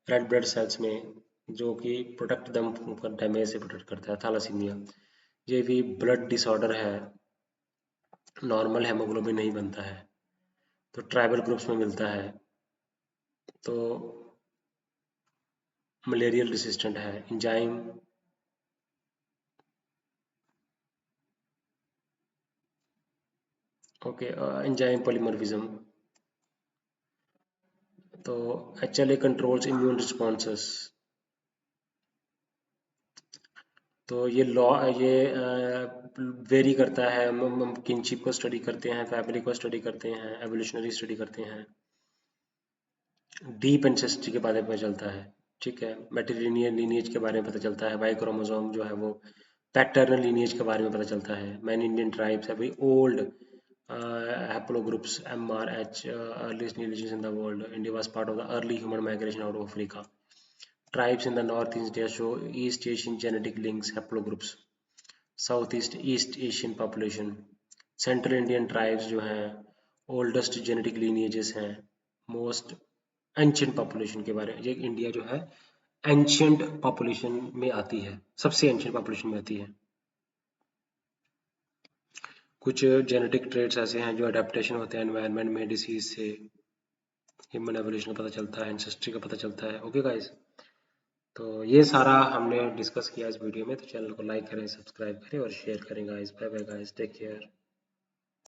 रेड ब्लड सेल्स में जो कि प्रोटेक्ट दम डैमेज से प्रोटेक्ट करता है। थैलासीमिया ये भी ब्लड डिसऑर्डर है, नॉर्मल हेमोग्लोबिन नहीं बनता है, तो ट्राइबल ग्रुप्स में मिलता है, तो मलेरियल रेसिस्टेंट है। इंजाइम ओके, एंजाइम पॉलीमॉर्फिज्म, तो HLA कंट्रोल्स इम्यून रिस्पॉन्सेस। तो ये लॉ ये वेरी करता है, हम किनशिप को स्टडी करते हैं, फैमिली को स्टडी करते हैं, एवोल्यूशनरी स्टडी करते हैं, डीप एंसेस्ट्री के बारे में पता चलता है, ठीक है। मैट्रिलिनियल लीनिएज के बारे में पता चलता है, वाई क्रोमोसोम जो है वो पैटर्नल लीनिएज के बारे में पता चलता है। मैन इंडियन ट्राइब्स है भाई, old haplogroups MRH, earliest lineages in the world. India was part of the early human migration out of Africa. Tribes in the North India show East Asian genetic links, haplogroups. Southeast East Asian population. Central Indian tribes जो हैं oldest genetic lineages हैं, most ancient population के बारे में। ये India जो है ancient population में आती है, सबसे ancient population में आती है। कुछ जेनेटिक ट्रेड्स ऐसे हैं जो अडेप्टेशन होते हैं एनवायरनमेंट में, डिसीज से, ह्यूमन एवोल्यूशन का पता चलता है, एंसेस्ट्री का पता चलता है। ओके गाइस, तो ये सारा हमने डिस्कस किया इस वीडियो में। तो चैनल को लाइक करें, सब्सक्राइब करें और शेयर करें guys. Bye bye guys, take care.